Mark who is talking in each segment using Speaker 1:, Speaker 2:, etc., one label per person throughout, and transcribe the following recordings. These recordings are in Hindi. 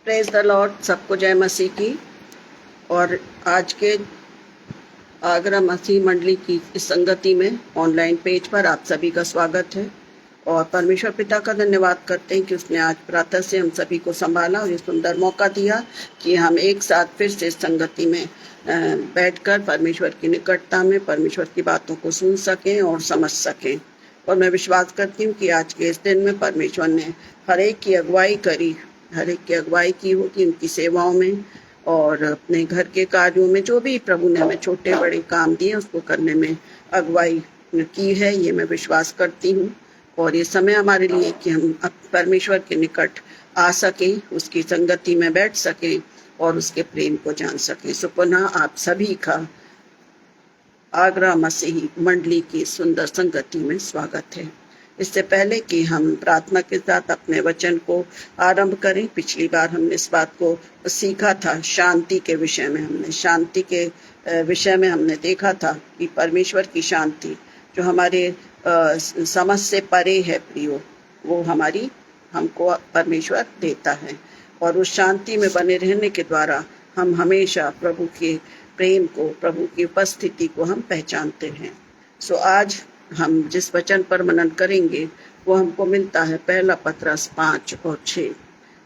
Speaker 1: Praise the Lord. सबको जय मसीह की। और आज के आगरा मसीह मंडली की इस संगति में ऑनलाइन पेज पर आप सभी का स्वागत है और परमेश्वर पिता का धन्यवाद करते हैं कि उसने आज प्रातः से हम सभी को संभाला और ये सुंदर मौका दिया कि हम एक साथ फिर से इस संगति में बैठकर परमेश्वर की निकटता में परमेश्वर की बातों को सुन सकें और समझ सकें। और मैं विश्वास करती हूँ कि आज के इस दिन में परमेश्वर ने हर एक की अगुवाई की होगी उनकी सेवाओं में और अपने घर के कार्यों में, जो भी प्रभु ने हमें छोटे बड़े काम दिए उसको करने में अगुवाई की है, ये मैं विश्वास करती हूँ। और ये समय हमारे लिए कि हम परमेश्वर के निकट आ सकें, उसकी संगति में बैठ सकें और उसके प्रेम को जान सकें। सो पुनः आप सभी का आगरा मसीही मंडली की सुंदर संगति में स्वागत है। इससे पहले कि हम प्रार्थना के साथ अपने वचन को आरंभ करें, पिछली बार हमने इस बात को सीखा था, शांति के विषय में हमने देखा था कि परमेश्वर की शांति जो हमारे समझ से परे है प्रियो, वो हमको परमेश्वर देता है और उस शांति में बने रहने के द्वारा हम हमेशा प्रभु के प्रेम को, प्रभु की उपस्थिति को हम पहचानते हैं। सो आज हम जिस वचन पर मनन करेंगे वो हमको मिलता है पहला पतरस 5 और 6।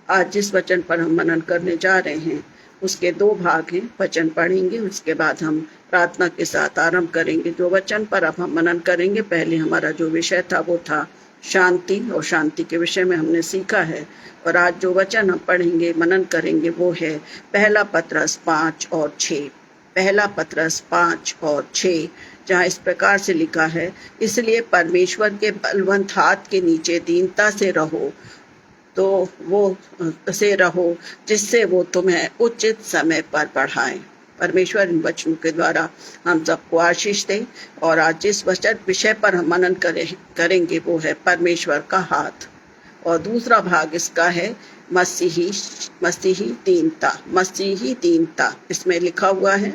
Speaker 1: आज जिस वचन पर हम मनन करने जा रहे हैं उसके 2 भाग हैं। वचन पढ़ेंगे, उसके बाद हम प्रार्थना के साथ आरंभ करेंगे। जो वचन पर अब हम मनन करेंगे, पहले हमारा जो विषय था वो था शांति, और शांति के विषय में हमने सीखा है। और आज जो वचन हम पढ़ेंगे, मनन करेंगे, वो है पहला पतरस 5 और 6। पहला पतरस 5 और 6, जहाँ इस प्रकार से लिखा है, इसलिए परमेश्वर के बलवंत हाथ के नीचे दीनता से रहो जिससे वो तुम्हें उचित समय पर बढ़ाए। परमेश्वर इन वचनों के द्वारा हम सबको आशीष दे। और आज जिस विषय पर हम मनन करेंगे वो है परमेश्वर का हाथ, और दूसरा भाग इसका है मसीही दीनता। इसमें लिखा हुआ है,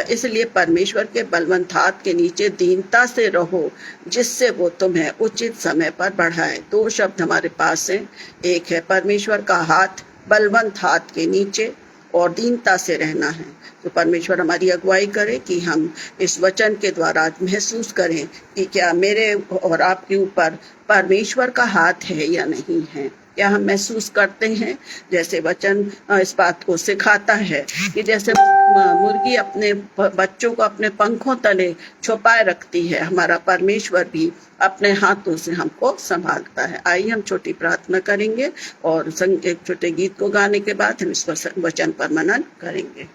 Speaker 1: इसलिए परमेश्वर के बलवंत हाथ के नीचे दीनता से रहो जिससे वो तुम्हें उचित समय पर बढ़ाए। 2 शब्द हमारे पास हैं, एक है परमेश्वर का हाथ, बलवंत हाथ के नीचे, और दीनता से रहना है। तो परमेश्वर हमारी अगुवाई करे कि हम इस वचन के द्वारा महसूस करें कि क्या मेरे और आपके ऊपर परमेश्वर का हाथ है या नहीं है। क्या हम महसूस करते हैं, जैसे वचन इस बात को सिखाता है कि जैसे मुर्गी अपने बच्चों को अपने पंखों तले छुपाए रखती है, हमारा परमेश्वर भी अपने हाथों से हमको संभालता है। आइए हम छोटी प्रार्थना करेंगे और एक छोटे गीत को गाने के बाद हम इस वचन पर मनन करेंगे।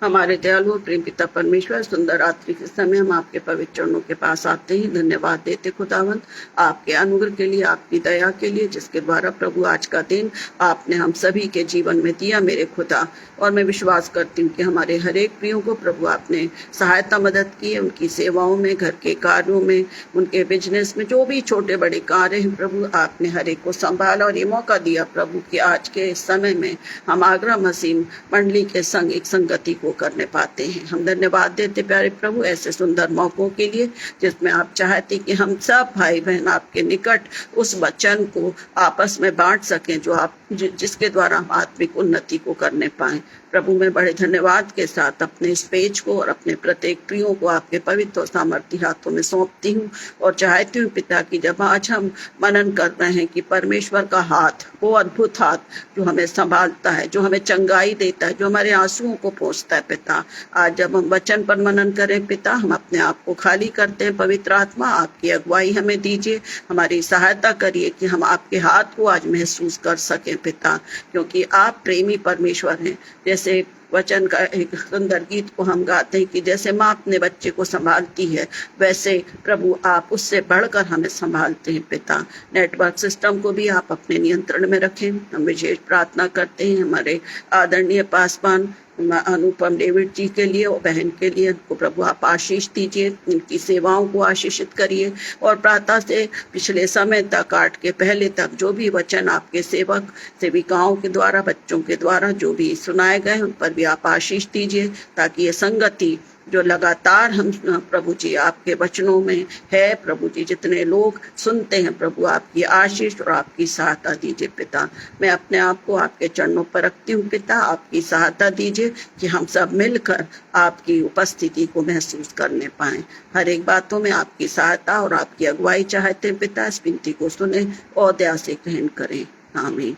Speaker 1: हमारे दयालु प्रेम पिता परमेश्वर, सुंदर रात्रि के समय हम आपके पवित्र चरणों के पास आते ही धन्यवाद देते खुदावंत, आपके अनुग्रह के लिए, आपकी दया के लिए, जिसके द्वारा प्रभु आज का दिन आपने हम सभी के जीवन में दिया मेरे खुदा। और मैं विश्वास करती हूँ कि हमारे हर एक प्रियों को प्रभु आपने सहायता मदद की है, उनकी सेवाओं में, घर के कार्यों में, उनके बिजनेस में, जो भी छोटे बड़े कार्य हैं प्रभु आपने हर एक को संभाला और ये मौका दिया प्रभु कि आज के समय में हम आगरा मसीह मंडली के संग एक संगति को करने पाते हैं। हम धन्यवाद देते प्यारे प्रभु ऐसे सुंदर मौकों के लिए जिसमें आप चाहते कि हम सब भाई बहन आपके निकट उस वचन को आपस में बांट सकें जो आप जिसके द्वारा हम आत्मिक उन्नति को करने पाएं। प्रभु मैं बड़े धन्यवाद के साथ अपने इस पेज को और अपने प्रत्येक प्रियों को आपके पवित्र और सामर्थी हाथों में सौंपती हूँ और चाहती हूँ पिता की जब आज हम मनन कर रहे हैं कि परमेश्वर का हाथ, वो अद्भुत हाथ जो हमें संभालता है, जो हमें चंगाई देता है, जो हमारे आंसुओं को पोंछता है पिता, आज जब हम वचन पर मनन करें पिता, हम अपने आप को खाली करते हैं। पवित्र आत्मा आपकी अगुवाई हमें दीजिए, हमारी सहायता करिए कि हम आपके हाथ को आज महसूस कर सकें पिता, क्योंकि आप प्रेमी परमेश्वर हैं। जैसे वचन का एक सुंदर गीत को हम गाते हैं कि जैसे माँ अपने बच्चे को संभालती है, वैसे प्रभु आप उससे बढ़कर हमें संभालते हैं पिता। नेटवर्क सिस्टम को भी आप अपने नियंत्रण में रखें। हम विशेष प्रार्थना करते हैं हमारे आदरणीय पासवान अनुपम डेविड जी के लिए और बहन के लिए, उनको प्रभु आप आशीष दीजिए, इनकी सेवाओं को आशीषित करिए। और प्रातः से पिछले समय तक, 8 के पहले तक जो भी वचन आपके सेविकाओं के द्वारा, बच्चों के द्वारा जो भी सुनाए गए, उन पर भी आप आशीष दीजिए, ताकि ये संगति जो लगातार हम प्रभु जी आपके वचनों में है प्रभु जी, जितने लोग सुनते हैं प्रभु, आपकी आशीष और आपकी सहायता दीजिए पिता। मैं अपने आप को आपके चरणों पर रखती हूँ पिता, आपकी सहायता दीजिए कि हम सब मिलकर आपकी उपस्थिति को महसूस करने पाए। हर एक बातों में आपकी सहायता और आपकी अगुवाई चाहते हैं पिता। इस विनती को सुने और दया से ग्रहण करें, आमीन।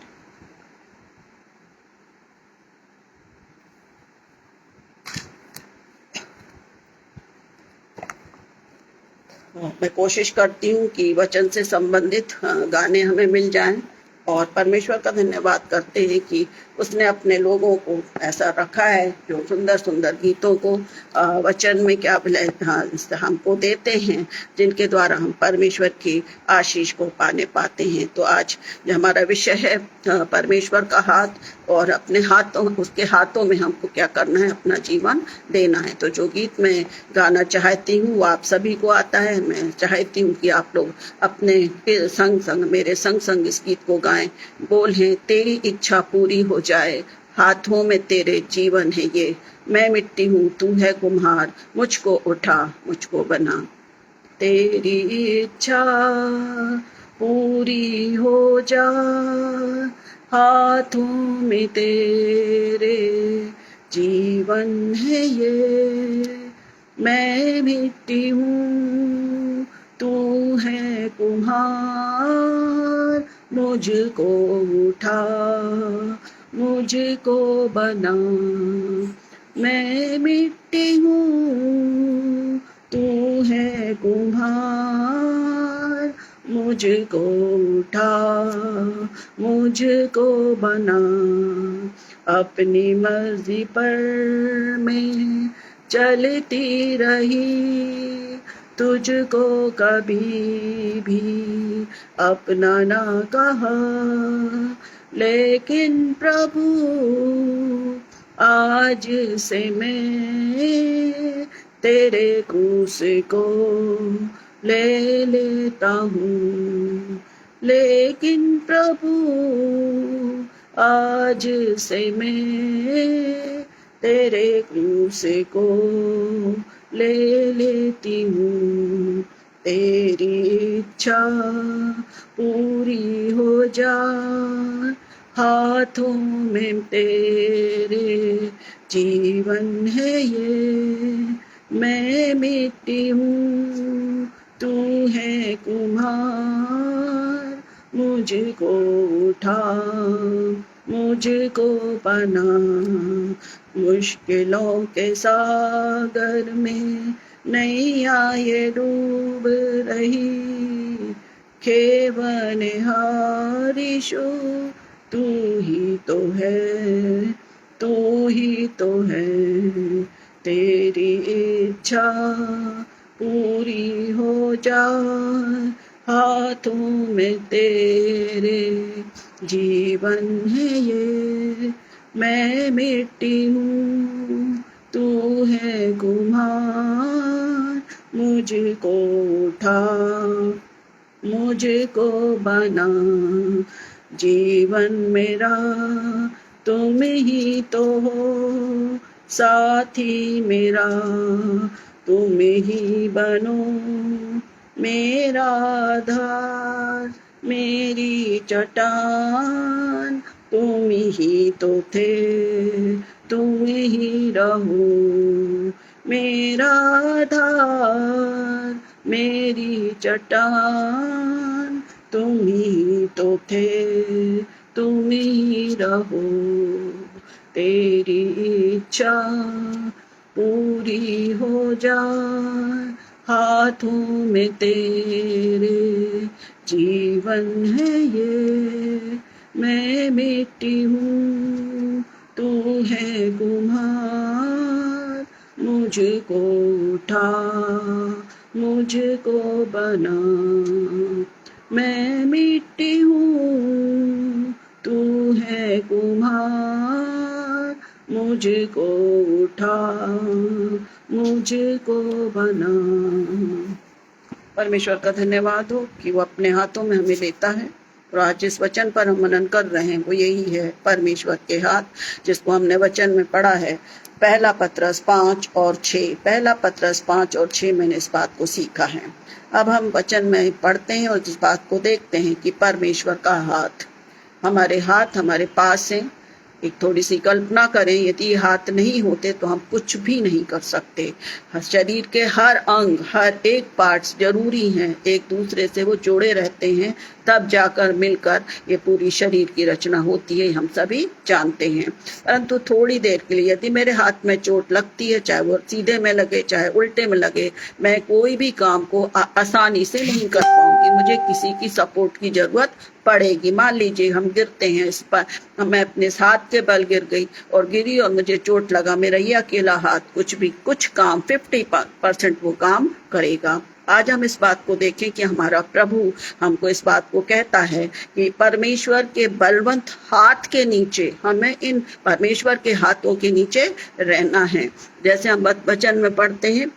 Speaker 1: मैं कोशिश करती हूँ कि वचन से संबंधित गाने हमें मिल जाएं और परमेश्वर का धन्यवाद करते हैं कि उसने अपने लोगों को ऐसा रखा है जो सुंदर सुंदर गीतों को वचन में क्या हमको देते हैं, जिनके द्वारा हम परमेश्वर की आशीष को पाते हैं। तो आज जो हमारा विषय है परमेश्वर का हाथ, और अपने हाथों, उसके हाथों में हमको क्या करना है, अपना जीवन देना है। तो जो गीत मैं गाना चाहती हूँ वो आप सभी को आता है। मैं चाहती हूँ कि आप लोग अपने संग मेरे संग इस गीत को गाएं। बोल है, तेरी इच्छा पूरी हो जाए, हाथों में तेरे जीवन है ये, मैं मिट्टी हूँ तू है कुम्हार, मुझको उठा मुझको बना। तेरी इच्छा पूरी हो जा, हाथों में तेरे जीवन है ये, मैं मिट्टी हूँ तू है कुम्हार, मुझको उठा मुझको बना। मैं मिट्टी हूँ तू है कुम्हार, मुझको उठा मुझको बना। अपनी मर्जी पर मैं चलती रही, तुझको कभी भी अपना ना कहा, लेकिन प्रभु आज से मैं तेरे क्रूस को ले लेता हूँ। लेकिन प्रभु आज से मैं तेरे क्रूस को ले लेती हूँ। तेरी इच्छा पूरी हो जा, हाथों में तेरे जीवन है ये, मैं मिट्टी हूँ तू है कुम्हार, मुझको उठा मुझको बना। मुश्किलों के सागर में नैया ये डूब रही, खेवनहारीशु तू ही तो है, तू ही तो है। तेरी इच्छा पूरी हो जा, हाथों में तेरे जीवन है ये, मैं मिट्टी हूँ तू है कुम्हार, मुझको उठा मुझको बना। जीवन मेरा तुम ही तो हो, साथी मेरा तुम ही बनो, मेरा आधार मेरी चट्टान तुम ही तो थे, तुम ही रहो। मेरा आधार मेरी चट्टान तुम ही तो थे, तुम ही रहो। तेरी इच्छा पूरी हो जाए, हाथों में तेरे जीवन है ये, मैं मिट्टी हूँ तू है कुम्हार, मुझको उठा मुझको बना। मैं मिट्टी हूँ तू है कुम्हार, मुझको उठा मुझको बना। परमेश्वर का धन्यवाद हो कि वो अपने हाथों में हमें लेता है। और आज जिस वचन पर हम मनन कर रहे हैं वो यही है, परमेश्वर के हाथ, जिसको हमने वचन में पढ़ा है। पहला पत्रस 5 और 6, पहला पत्रस 5 और 6 मैंने इस बात को सीखा है। अब हम वचन में पढ़ते हैं और इस बात को देखते हैं कि परमेश्वर का हाथ हमारे पास है। एक थोड़ी सी कल्पना करें, यदि हाथ नहीं होते तो हम कुछ भी नहीं कर सकते। शरीर के हर अंग, हर एक पार्ट्स जरूरी हैं, एक दूसरे से वो जुड़े रहते हैं, तब जाकर मिलकर ये पूरी शरीर की रचना होती है, हम सभी जानते हैं। परंतु थोड़ी देर के लिए यदि मेरे हाथ में चोट लगती है, चाहे वो सीधे में लगे चाहे उल्टे में लगे, मैं कोई भी काम को आसानी से नहीं कर पाऊंगी, मुझे किसी की सपोर्ट की जरूरत पड़ेगी। मान लीजिए हम गिरते हैं, इस पर मैं अपने हाथ के बल गिर गई और गिरी और मुझे चोट लगा, मेरा ये अकेला हाथ कुछ काम 50% वो काम करेगा। आज हम इस बात को देखें कि हमारा प्रभु हमको इस बात को कहता है कि परमेश्वर के बलवंत हाथ के नीचे, हमें इन परमेश्वर के हाथों के नीचे रहना है। जैसे हम वचन में पढ़ते हैं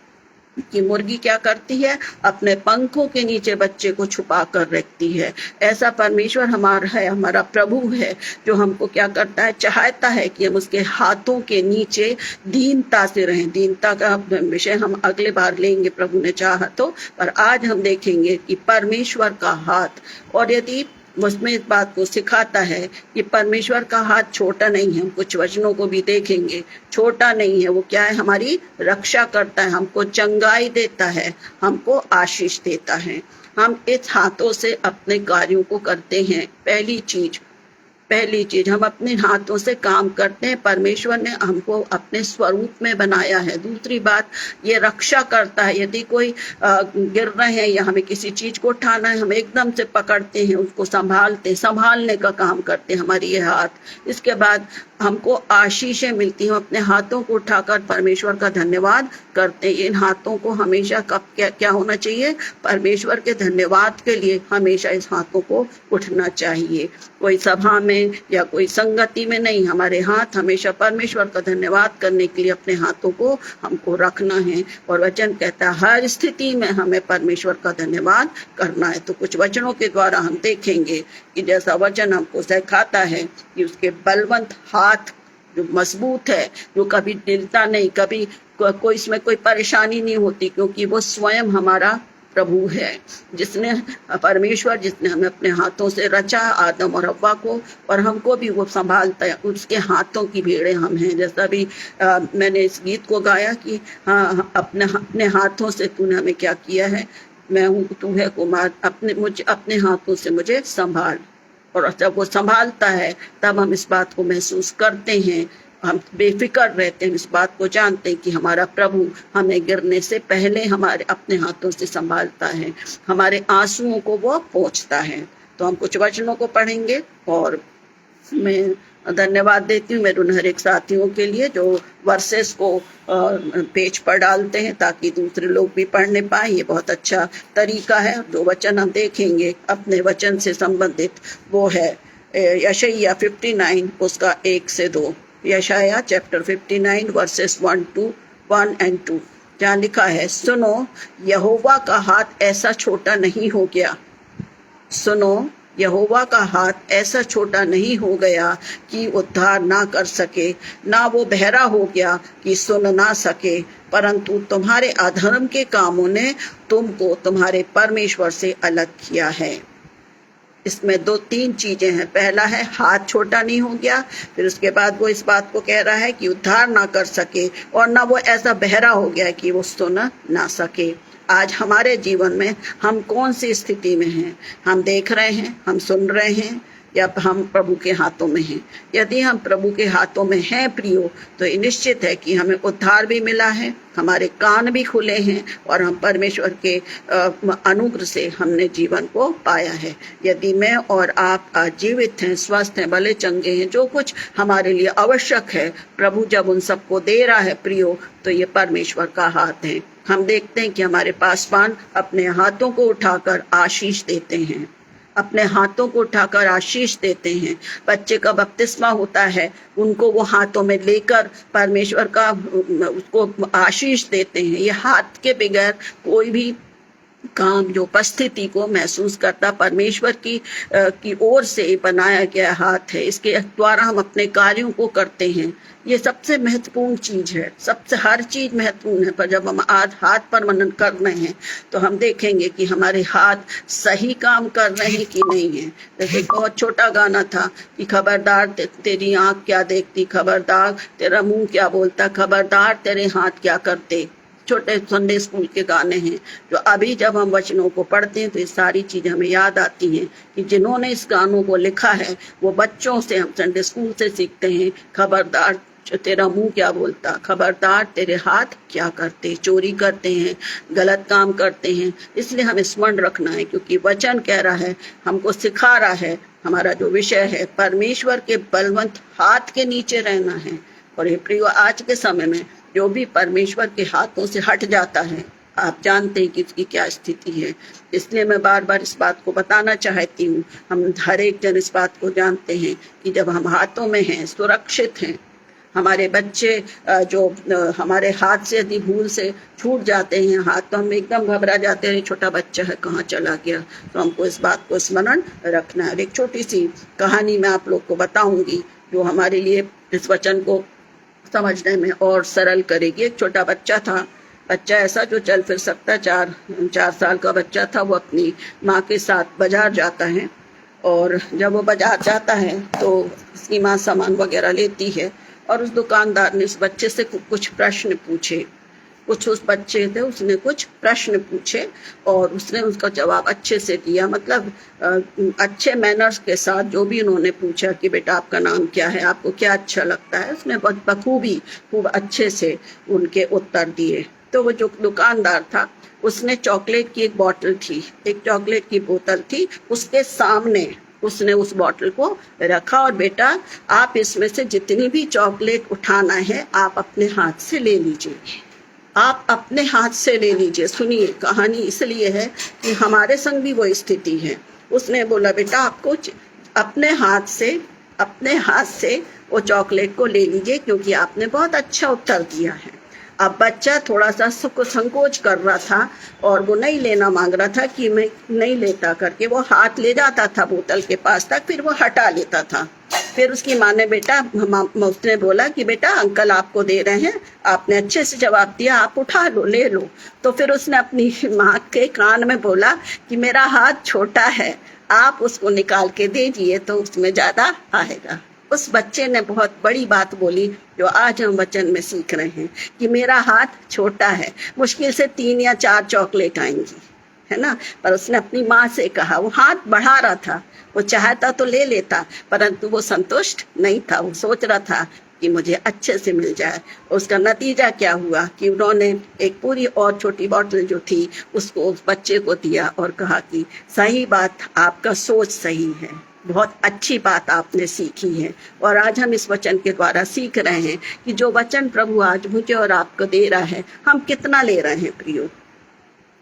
Speaker 1: कि मुर्गी क्या करती है, अपने पंखों के नीचे बच्चे को छुपा कर रखती है। ऐसा परमेश्वर हमारा है, हमारा प्रभु है, जो हमको क्या करता है, चाहता है कि हम उसके हाथों के नीचे दीनता से रहें। दीनता का विषय हम अगले बार लेंगे प्रभु ने चाहा तो, पर आज हम देखेंगे कि परमेश्वर का हाथ, और यदि उसमें इस बात को सिखाता है कि परमेश्वर का हाथ छोटा नहीं है। हम कुछ वचनों को भी देखेंगे, छोटा नहीं है, वो क्या है, हमारी रक्षा करता है, हमको चंगाई देता है, हमको आशीष देता है। हम इस हाथों से अपने कार्यों को करते हैं। पहली चीज हम अपने हाथों से काम करते हैं। परमेश्वर ने हमको अपने स्वरूप में बनाया है। दूसरी बात, ये रक्षा करता है। यदि कोई गिर रहे हैं या हमें किसी चीज को उठाना है, हम एकदम से पकड़ते हैं, उसको संभालने का काम करते हैं हमारी ये हाथ। इसके बाद हमको आशीषें मिलती हैं। अपने हाथों को उठाकर परमेश्वर का धन्यवाद करते हैं। इन हाथों को हमेशा कब क्या होना चाहिए, परमेश्वर के धन्यवाद के लिए हमेशा इस हाथों को उठना चाहिए। कोई सभा में या कोई संगति में नहीं, हमारे हाथ हमेशा परमेश्वर का धन्यवाद करने के लिए अपने हाथों को हमको रखना है। और वचन कहता है हर स्थिति में हमें परमेश्वर का धन्यवाद करना है। तो कुछ वचनों के द्वारा हम देखेंगे कि जैसा वचन हमको सिखाता है कि उसके बलवंत हाथ जो मजबूत है, जो कभी हिलता नहीं, कभी कोई इसमें कोई परेशानी नहीं होती, क्योंकि वो स्वयं हमारा प्रभु है, जिसने हमें अपने हाथों से रचा, आदम और हव्वा को, और हमको भी वो संभालता है। उसके हाथों की भेड़े हम हैं। जैसा भी मैंने इस गीत को गाया कि हाँ, अपने हाथों से तूने हमें क्या किया है, मैं हूँ तू है कुमार, अपने हाथों से मुझे संभाल। और जब वो संभालता है तब हम इस बात को महसूस करते हैं, हम बेफिक्र रहते हैं, इस बात को जानते हैं कि हमारा प्रभु हमें गिरने से पहले हमारे अपने हाथों से संभालता है, हमारे आंसुओं को वो पोंछता है। तो हम कुछ वचनों को पढ़ेंगे और मैं धन्यवाद देती हूँ मेरे उन हर एक साथियों के लिए जो वर्सेस को पेज पर डालते हैं ताकि दूसरे लोग भी पढ़ने पाए। ये बहुत अच्छा तरीका है। जो वचन हम देखेंगे अपने वचन से संबंधित वो है यशायाह 59 उसका 1 से 2। यशायाह चैप्टर 59 वर्सेस 1 and 2, जहाँ लिखा है, सुनो यहोवा का हाथ ऐसा छोटा नहीं हो गया, सुनो यहोवा का हाथ ऐसा छोटा नहीं हो गया कि उद्धार ना कर सके, ना वो बहरा हो गया कि सुन ना सके, परंतु तुम्हारे अधर्म के कामों ने तुमको तुम्हारे परमेश्वर से अलग किया है। इसमें 2-3 चीजें हैं। पहला है हाथ छोटा नहीं हो गया, फिर उसके बाद वो इस बात को कह रहा है कि उद्धार ना कर सके, और ना वो ऐसा बहरा हो गया कि वो सुन ना सके। आज हमारे जीवन में हम कौन सी स्थिति में हैं? हम देख रहे हैं, हम सुन रहे हैं, या हम प्रभु के हाथों में हैं? यदि हम प्रभु के हाथों में हैं प्रियो, तो ये निश्चित है कि हमें उद्धार भी मिला है, हमारे कान भी खुले हैं, और हम परमेश्वर के अनुग्रह से हमने जीवन को पाया है। यदि मैं और आप आज जीवित हैं, स्वस्थ हैं, भले चंगे हैं, जो कुछ हमारे लिए आवश्यक है प्रभु जब उन सबको दे रहा है प्रियो, तो ये परमेश्वर का हाथ है। हम देखते हैं कि हमारे पासवान अपने हाथों को उठाकर आशीष देते हैं, अपने हाथों को उठाकर आशीष देते हैं। बच्चे का बपतिस्मा होता है, उनको वो हाथों में लेकर परमेश्वर का उसको आशीष देते हैं। ये हाथ के बगैर कोई भी काम जो उपस्थिति को महसूस करता परमेश्वर की ओर से बनाया गया हाथ है। इसके द्वारा हम अपने कार्यों को करते हैं। ये सबसे महत्वपूर्ण चीज है, सबसे हर चीज महत्वपूर्ण है, पर जब हम आज हाथ पर मनन कर रहे हैं तो हम देखेंगे कि हमारे हाथ सही काम कर रहे हैं कि नहीं है। जैसे एक बहुत छोटा गाना था कि खबरदार तेरी आंख क्या देखती, खबरदार तेरा मुंह क्या बोलता, खबरदार तेरे हाथ क्या करते। छोटे संडे स्कूल के गाने हैं जो अभी जब हम वचनों को पढ़ते हैं तो ये सारी चीजें हमें याद आती हैं कि जिन्होंने इस गानों को लिखा है वो बच्चों से, हम संडे स्कूल से सीखते हैं। खबरदार तेरा मुंह क्या बोलता, खबरदार तेरे हाथ क्या करते, चोरी करते हैं, गलत काम करते हैं। इसलिए हमें स्मरण रखना है क्योंकि वचन कह रहा है, हमको सिखा रहा है, हमारा जो विषय है परमेश्वर के बलवंत हाथ के नीचे रहना है। और हे प्रियो, आज के समय में जो भी परमेश्वर के हाथों से हट जाता है, आप जानते हैं कि इसकी क्या स्थिति है। इसलिए मैं बार बार इस बात को बताना चाहती हूँ। हम हर एक जन इस बात को जानते हैं कि जब हम हाथों में हैं, सुरक्षित हैं, हमारे बच्चे जो हमारे हाथ से यदि भूल से छूट जाते हैं हाथ, तो हम एकदम घबरा जाते हैं, छोटा बच्चा है कहाँ चला गया। तो हमको इस बात को स्मरण रखना है। एक छोटी सी कहानी मैं आप लोग को बताऊंगी जो हमारे लिए इस वचन को समझने में और सरल करेगी। एक छोटा बच्चा था, बच्चा ऐसा जो चल फिर सकता, 4 साल का बच्चा था। वो अपनी माँ के साथ बाजार जाता है और जब वो बाजार जाता है तो उसकी माँ सामान वगैरह लेती है और उस दुकानदार ने उस बच्चे से कुछ प्रश्न पूछे। कुछ उस बच्चे थे, उसने कुछ प्रश्न पूछे और उसने उसका जवाब अच्छे से दिया, मतलब अच्छे मैनर्स के साथ। जो भी उन्होंने पूछा कि बेटा आपका नाम क्या है, आपको क्या अच्छा लगता है, उसने बखूबी खूब अच्छे से उनके उत्तर दिए। तो वो जो दुकानदार था उसने चॉकलेट की एक बॉटल थी, एक चॉकलेट की बोतल थी, उसके सामने उसने उस बॉटल को रखा और बेटा आप इसमें से जितनी भी चॉकलेट उठाना है आप अपने हाथ से ले लीजिए, आप अपने हाथ से ले लीजिए। सुनिए, कहानी इसलिए है कि हमारे संग भी वो स्थिति है। उसने बोला बेटा आपको अपने हाथ से वो चॉकलेट को ले लीजिए क्योंकि आपने बहुत अच्छा उत्तर दिया है। अब बच्चा थोड़ा सा संकोच कर रहा था और वो नहीं लेना मांग रहा था कि मैं नहीं लेता करके वो हाथ ले जाता था बोतल के पास तक, फिर वो हटा लेता था। फिर उसकी माँ ने उसने बोला कि बेटा अंकल आपको दे रहे हैं, आपने अच्छे से जवाब दिया, आप उठा लो, ले लो। तो फिर उसने अपनी माँ के कान में बोला कि मेरा हाथ छोटा है, आप उसको निकाल के दीजिए तो उसमें ज्यादा आएगा। उस बच्चे ने बहुत बड़ी बात बोली जो आज हम वचन में सीख रहे हैं कि मेरा हाथ छोटा है, मुश्किल से 3 या 4 चॉकलेट आएंगी, है ना। पर उसने अपनी माँ से कहा, वो हाथ बढ़ा रहा था, वो चाहता तो ले लेता परंतु वो संतुष्ट नहीं था। वो सोच रहा था कि मुझे अच्छे से मिल जाए। उसका नतीजा क्या हुआ कि उन्होंने एक पूरी और छोटी बोतल जो थी उसको उस बच्चे को दिया और कहा कि सही बात, आपका सोच सही है, बहुत अच्छी बात आपने सीखी है। और आज हम इस वचन के द्वारा सीख रहे हैं कि जो वचन प्रभु आज मुझे और आपको दे रहा है, हम कितना ले रहे हैं प्रियो।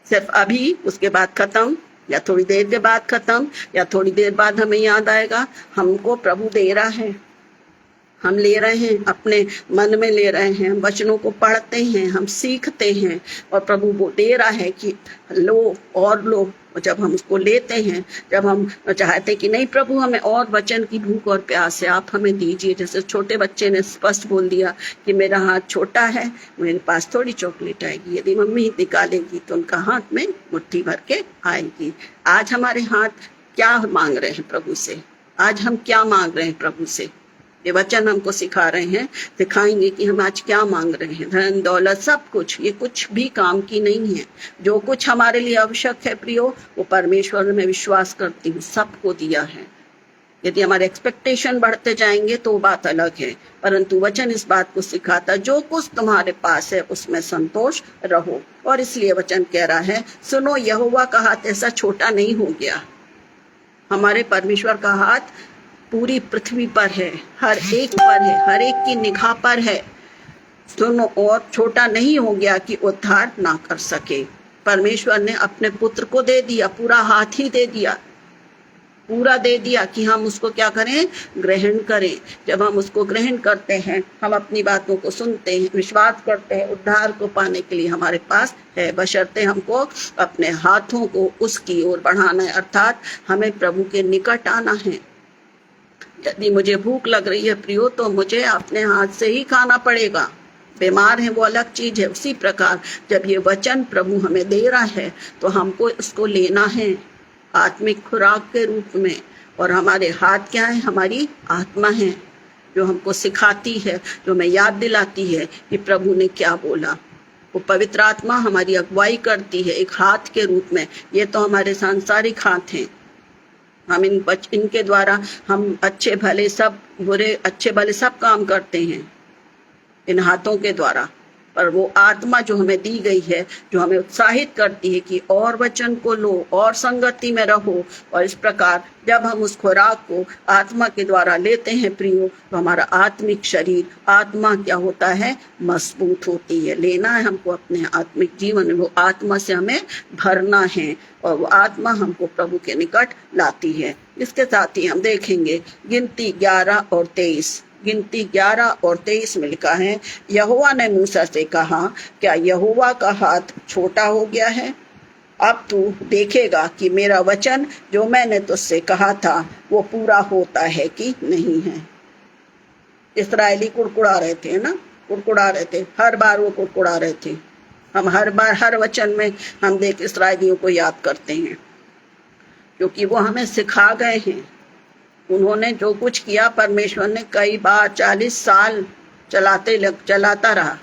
Speaker 1: सिर्फ अभी, उसके बाद खत्म, या थोड़ी देर के बाद खत्म, या थोड़ी देर बाद हमें याद आएगा। हमको प्रभु दे रहा है, हम ले रहे हैं, अपने मन में ले रहे हैं, वचनों को पढ़ते हैं, हम सीखते हैं और प्रभु वो दे रहा है कि लो और लो। जब हम उसको लेते हैं, जब हम चाहते कि नहीं प्रभु हमें और वचन की भूख और प्यास है, आप हमें दीजिए। जैसे छोटे बच्चे ने स्पष्ट बोल दिया कि मेरा हाथ छोटा है, मेरे पास थोड़ी चॉकलेट आएगी, यदि मम्मी निकालेगी तो उनका हाथ में मुट्ठी भर के आएगी। आज हमारे हाथ क्या मांग रहे हैं प्रभु से, आज हम क्या मांग रहे हैं प्रभु से। ये वचन हमको सिखा रहे हैं, सिखाएंगे कि हम आज क्या मांग रहे हैं। धन दौलत सब कुछ, ये कुछ भी काम की नहीं है। जो कुछ हमारे लिए आवश्यक है प्रियो, वो परमेश्वर में विश्वास करती हूँ सबको दिया है। यदि हमारे एक्सपेक्टेशन बढ़ते जाएंगे तो बात अलग है, परंतु वचन इस बात को सिखाता, जो कुछ तुम्हारे पास है उसमें संतोष रहो। और इसलिए वचन कह रहा है, सुनो यहोवा का हाथ ऐसा छोटा नहीं हो गया। हमारे परमेश्वर का हाथ पूरी पृथ्वी पर है, हर एक पर है, हर एक की निगाह पर है। सुनो, और छोटा नहीं हो गया कि उद्धार ना कर सके। परमेश्वर ने अपने पुत्र को दे दिया, पूरा हाथ ही दे दिया। पूरा दे दिया कि हम उसको क्या करें, ग्रहण करें। जब हम उसको ग्रहण करते हैं, हम अपनी बातों को सुनते हैं, विश्वास करते हैं, उद्धार को पाने के लिए हमारे पास है, बशर्ते हमको अपने हाथों को उसकी ओर बढ़ाना है, अर्थात हमें प्रभु के निकट आना है। यदि मुझे भूख लग रही है प्रियो, तो मुझे अपने हाथ से ही खाना पड़ेगा। बीमार है वो अलग चीज है। उसी प्रकार जब ये वचन प्रभु हमें दे रहा है, तो हमको इसको लेना है आत्मिक खुराक के रूप में। और हमारे हाथ क्या है, हमारी आत्मा है, जो हमको सिखाती है, जो हमें याद दिलाती है कि प्रभु ने क्या बोला। वो पवित्र आत्मा हमारी अगुवाई करती है एक हाथ के रूप में। ये तो हमारे सांसारिक हाथ हैं, हम इनके द्वारा हम अच्छे भले सब, बुरे अच्छे भले सब काम करते हैं इन हाथों के द्वारा। पर वो आत्मा जो हमें दी गई है, जो हमें उत्साहित करती है कि और वचन को लो, और संगति में रहो। और इस प्रकार जब हम उस खुराक को आत्मा के द्वारा लेते हैं प्रियो, तो हमारा आत्मिक शरीर, आत्मा क्या होता है, मजबूत होती है। लेना है हमको अपने आत्मिक जीवन में, वो आत्मा से हमें भरना है, और वो आत्मा हमको प्रभु के निकट लाती है। इसके साथ ही हम देखेंगे गिनती 11 और 23। गिनती 11 और 23 में लिखा है, यहोवा ने मूसा से कहा, क्या यहोवा का हाथ छोटा हो गया है? अब तू देखेगा कि मेरा वचन जो मैंने तुझसे कहा था वो पूरा होता है कि नहीं है। इस्राएली कुड़कुड़ा रहे थे ना, कुड़कुड़ा रहे थे, हर बार वो कुड़कुड़ा रहे थे। हम हर बार हर वचन में हम देख इस्राएलियों को याद करते हैं, क्योंकि वो हमें सिखा गए हैं। उन्होंने जो कुछ किया, परमेश्वर ने कई बार 40 साल चलाता रहा,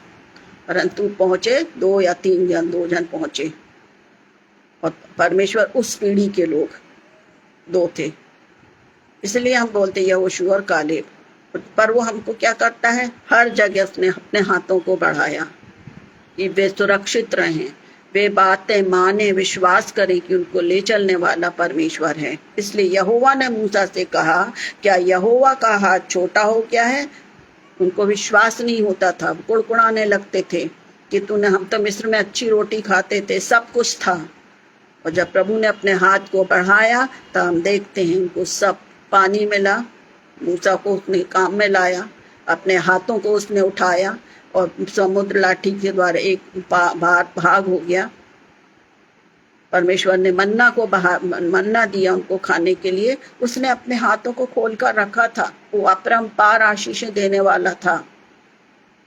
Speaker 1: परंतु पहुंचे 2 या 3 जन, 2 जन पहुंचे। और परमेश्वर उस पीढ़ी के लोग 2 थे। इसलिए हम बोलते यहोशू और कालेब। पर वो हमको क्या करता है, हर जगह उसने अपने हाथों को बढ़ाया कि वे सुरक्षित रहें, वे बातें माने, विश्वास करें कि उनको ले चलने वाला परमेश्वर है। इसलिए यहोवा ने मूसा से कहा, क्या यहोवा का हाथ छोटा हो गया है? उनको विश्वास नहीं होता था, कुड़कुड़ाने लगते थे कि तूने, हम तो मिस्र में अच्छी रोटी खाते थे, सब कुछ था। और जब प्रभु ने अपने हाथ को बढ़ाया, तो हम देखते हैं उनको सब पानी मिला। मूसा को उसने काम में लाया, अपने हाथों को उसने उठाया, और समुद्र लाठी के द्वारा एक भाग हो गया। परमेश्वर ने मन्ना दिया उनको खाने के लिए। उसने अपने हाथों को खोलकर रखा था। वो अपरंपार आशीषें देने वाला था,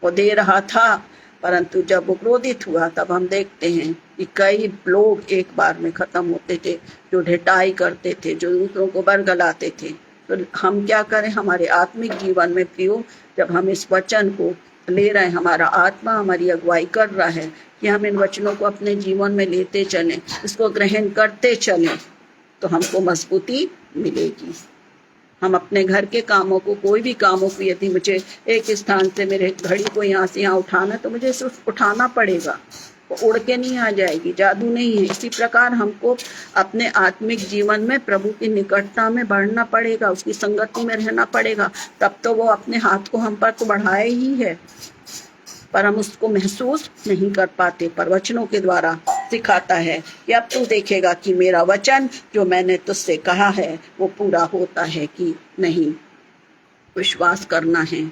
Speaker 1: वो दे रहा था। परंतु जब वो क्रोधित हुआ, तब हम देखते हैं कि कई लोग एक बार में खत्म होते थे, जो ढिठाई करते थे, जो दूसरों को बरगलाते थे। तो हम क्या करें, हमारे आत्मिक जीवन में प्रियो, जब हम इस वचन को ले रहे हैं, हमारा आत्मा हमारी अगुवाई कर रहा है कि हम इन वचनों को अपने जीवन में लेते चलें, इसको ग्रहण करते चलें, तो हमको मजबूती मिलेगी। हम अपने घर के कामों को, कोई भी कामों को, यदि मुझे एक स्थान से, मेरे घड़ी को यहाँ से यहाँ उठाना, तो मुझे सिर्फ उठाना पड़ेगा, वो उड़ के नहीं आ जाएगी, जादू नहीं है। इसी प्रकार हमको अपने आत्मिक जीवन में प्रभु की निकटता में बढ़ना पड़ेगा, उसकी संगति में रहना पड़ेगा। तब तो वो अपने हाथ को हम पर तो बढ़ाए ही है, पर हम उसको महसूस नहीं कर पाते। पर वचनों के द्वारा सिखाता है कि अब तू देखेगा कि मेरा वचन जो मैंने तुझसे कहा है वो पूरा होता है कि नहीं। विश्वास करना है।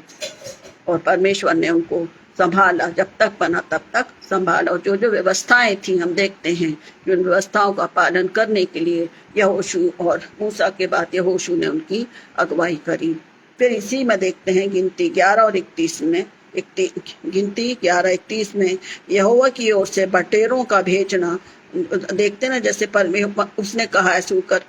Speaker 1: और परमेश्वर ने उनको संभाला, जब तक बना तब तक संभाला। और जो जो व्यवस्थाएं थी, हम देखते हैं कि उन व्यवस्थाओं का पालन करने के लिए यहोशू और मूसा के बाद यहोशू ने उनकी अगुवाई करी। फिर इसी में देखते हैं गिनती 11 और 31 में, गिनती 11:31 में यहोवा की ओर से बटेरों का भेजना। देखते ना, जैसे उसने कहा है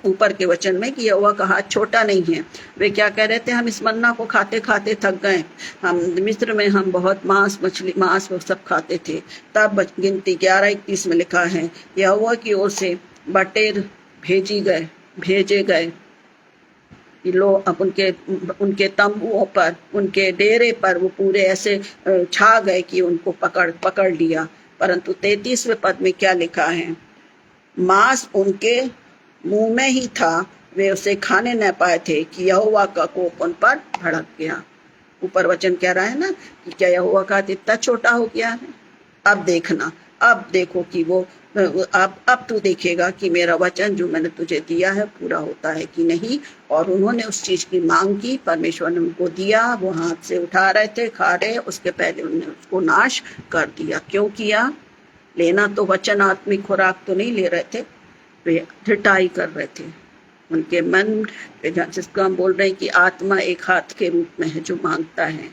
Speaker 1: ऊपर के वचन में कि यहोवा का हाथ छोटा नहीं है। वे क्या कह रहे थे, हम इस मन्ना को खाते खाते थक गए, हम मिस्र में हम बहुत मांस मछली मांस सब खाते थे। तब गिनती 11:31 में लिखा है, यहोवा की ओर से बटेर भेजे गए। लोग अब उनके तंबुओं पर, उनके डेरे पर वो पूरे ऐसे छा गए कि उनको पकड़ लिया। परंतु 33वें पद में क्या लिखा है, मांस उनके मुंह में ही था, वे उसे खाने न पाए थे कि यहोवा का कोप उन पर भड़क गया। ऊपर वचन कह रहा है ना कि क्या यहोवा का हाथ इतना छोटा हो गया है? अब देखना, अब देखो कि वो अब तू देखेगा कि मेरा वचन जो मैंने तुझे दिया है पूरा होता है कि नहीं। और उन्होंने उस चीज की मांग की, परमेश्वर ने उनको दिया, वो हाथ से उठा रहे थे, खा रहे, उसके पहले उन्होंने उसको नाश कर दिया। क्यों किया? लेना तो वचन आत्मिक खुराक तो नहीं ले रहे थे, वे ढिठाई कर रहे थे। उनके मन, जिसको हम बोल रहे हैं कि आत्मा एक हाथ के रूप में है जो मांगता है,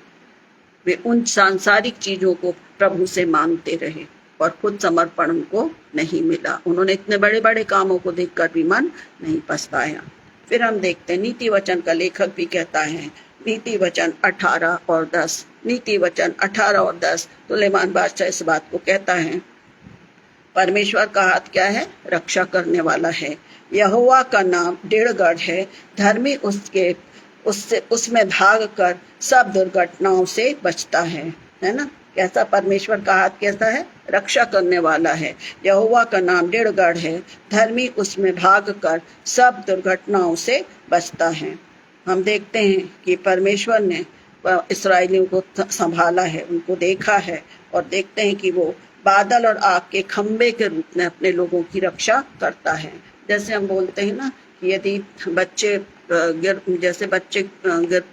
Speaker 1: वे उन सांसारिक चीजों को प्रभु से मांगते रहे और खुद समर्पण उनको नहीं मिला। उन्होंने इतने बड़े बड़े कामों को देखकर भी मन नहीं पछताया। फिर हम देखते हैं नीति वचन का लेखक भी कहता है, नीति वचन 18 और 10, नीति वचन 18 और 10, सुलेमान बादशाह इस बात को कहता है, परमेश्वर का हाथ क्या है? रक्षा करने वाला है। यहोवा का नाम दृढ़ गढ़ है, धर्मी उसमें भाग कर सब दुर्घटनाओं से बचता है ना? कैसा परमेश्वर का हाथ कैसा है? रक्षा करने वाला है। यहोवा का नाम दृढ़ गढ़ है, धर्मी उसमें भाग कर सब दुर्घटनाओं से बचता है। हम देखते हैं कि परमेश्वर ने इस्राएलियों को संभाला है, उनको देखा है, और देखते हैं कि वो बादल और आग के खंबे के रूप में अपने लोगों की रक्षा करता है। जैसे हम बोलते हैं ना कि यदि बच्चे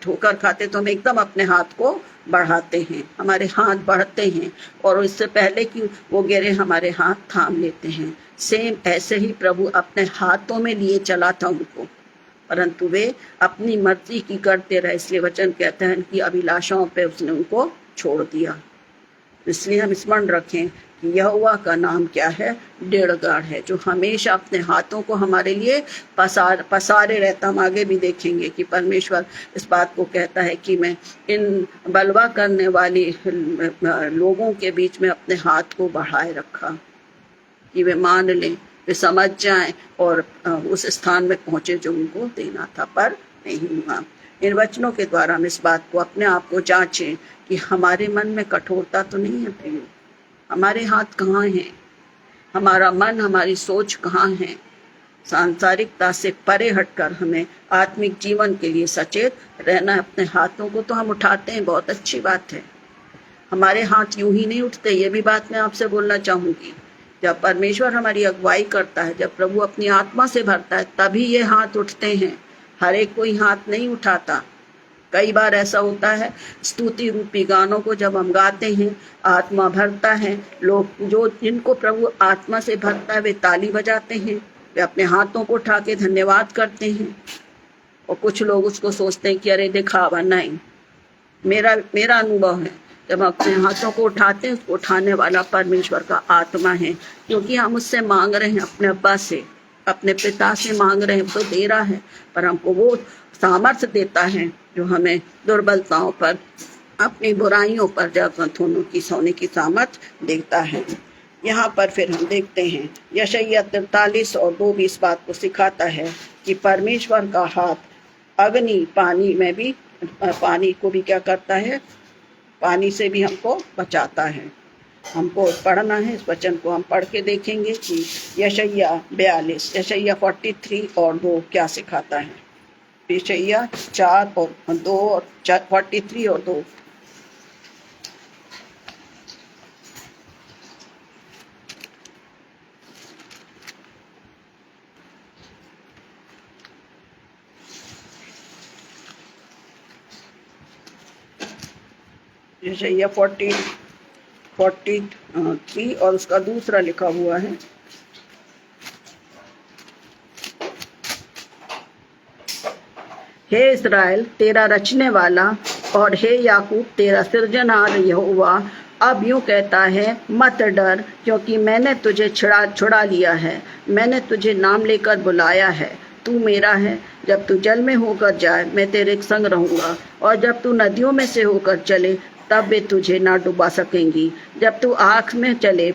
Speaker 1: ठोकर खाते तो हम एकदम अपने हाथ को बढ़ाते हैं, हमारे हाथ बढ़ते हैं और इससे पहले कि वो गिरे हमारे हाथ थाम लेते हैं। सेम ऐसे ही प्रभु अपने हाथों में लिए चला था उनको, परंतु वे अपनी मर्जी की करते रहे, इसलिए वचन कहते हैं कि अभिलाषाओं पे उसने उनको छोड़ दिया। इसलिए हम स्मरण रखें कि यहोवा का नाम क्या है? दृढ़ गढ़ है, जो हमेशा अपने हाथों को हमारे लिए पसारे रहता। हम आगे भी देखेंगे कि परमेश्वर इस बात को कहता है कि मैं इन बलवा करने वाली लोगों के बीच में अपने हाथ को बढ़ाए रखा कि वे मान लें, वे समझ जाएं और उस स्थान में पहुंचे जो उनको देना था, पर नहीं हुआ। इन वचनों के द्वारा हम इस बात को अपने आप को जांचें कि हमारे मन में कठोरता तो नहीं है प्रियो, हमारे हाथ कहाँ हैं, हमारा मन, हमारी सोच कहाँ है। सांसारिकता से परे हटकर हमें आत्मिक जीवन के लिए सचेत रहना। अपने हाथों को तो हम उठाते हैं, बहुत अच्छी बात है, हमारे हाथ यूं ही नहीं उठते। ये भी बात मैं आपसे बोलना चाहूंगी, जब परमेश्वर हमारी अगुवाई करता है, जब प्रभु अपनी आत्मा से भरता है, तभी ये हाथ उठते हैं। हर एक कोई हाथ नहीं उठाता। कई बार ऐसा होता है, स्तुति रूपी गानों को जब हम गाते हैं, आत्मा भरता है, लोग जो जिनको प्रभु आत्मा से भरता है वे ताली बजाते हैं, वे अपने हाथों को उठा के धन्यवाद करते हैं। और कुछ लोग उसको सोचते हैं कि अरे दिखावा। नहीं, मेरा अनुभव है, जब हम अपने हाथों को उठाते हैं, उसको उठाने वाला परमेश्वर का आत्मा है, क्योंकि हम उससे मांग रहे हैं, अपने अब्बा से, अपने पिता से मांग रहे हैं, तो दे रहा है, पर हमको वो सामर्थ्य देता है जो हमें दुर्बलताओं पर, अपनी बुराइयों पर जगथोनों की सोने की सामर्थ्य देता है। यहाँ पर फिर हम देखते हैं यशायाह 43 और 2 भी इस बात को सिखाता है कि परमेश्वर का हाथ अग्नि, पानी में भी, पानी को भी क्या करता है? पानी से भी हमको बचाता है। हमको पढ़ना है, इस वचन को हम पढ़ के देखेंगे कि यशायाह 42, यशायाह 43 और 2 क्या सिखाता है। यशायाह 4 और 2 और 43 और 2। यशायाह 43 और उसका दूसरा लिखा हुआ है, हे इस्राएल तेरा रचने वाला और हे याकूब तेरा सृजनहार यहोवा अब यूं कहता है, मत डर, क्योंकि मैंने तुझे छुड़ा लिया है, मैंने तुझे नाम लेकर बुलाया है, तू मेरा है। जब तू जल में होकर जाए मैं तेरे संग रहूंगा, और जब तू नदियों में से होकर चले तब वे तुझे ना डुबा सकेंगी। जब तू आँख में चले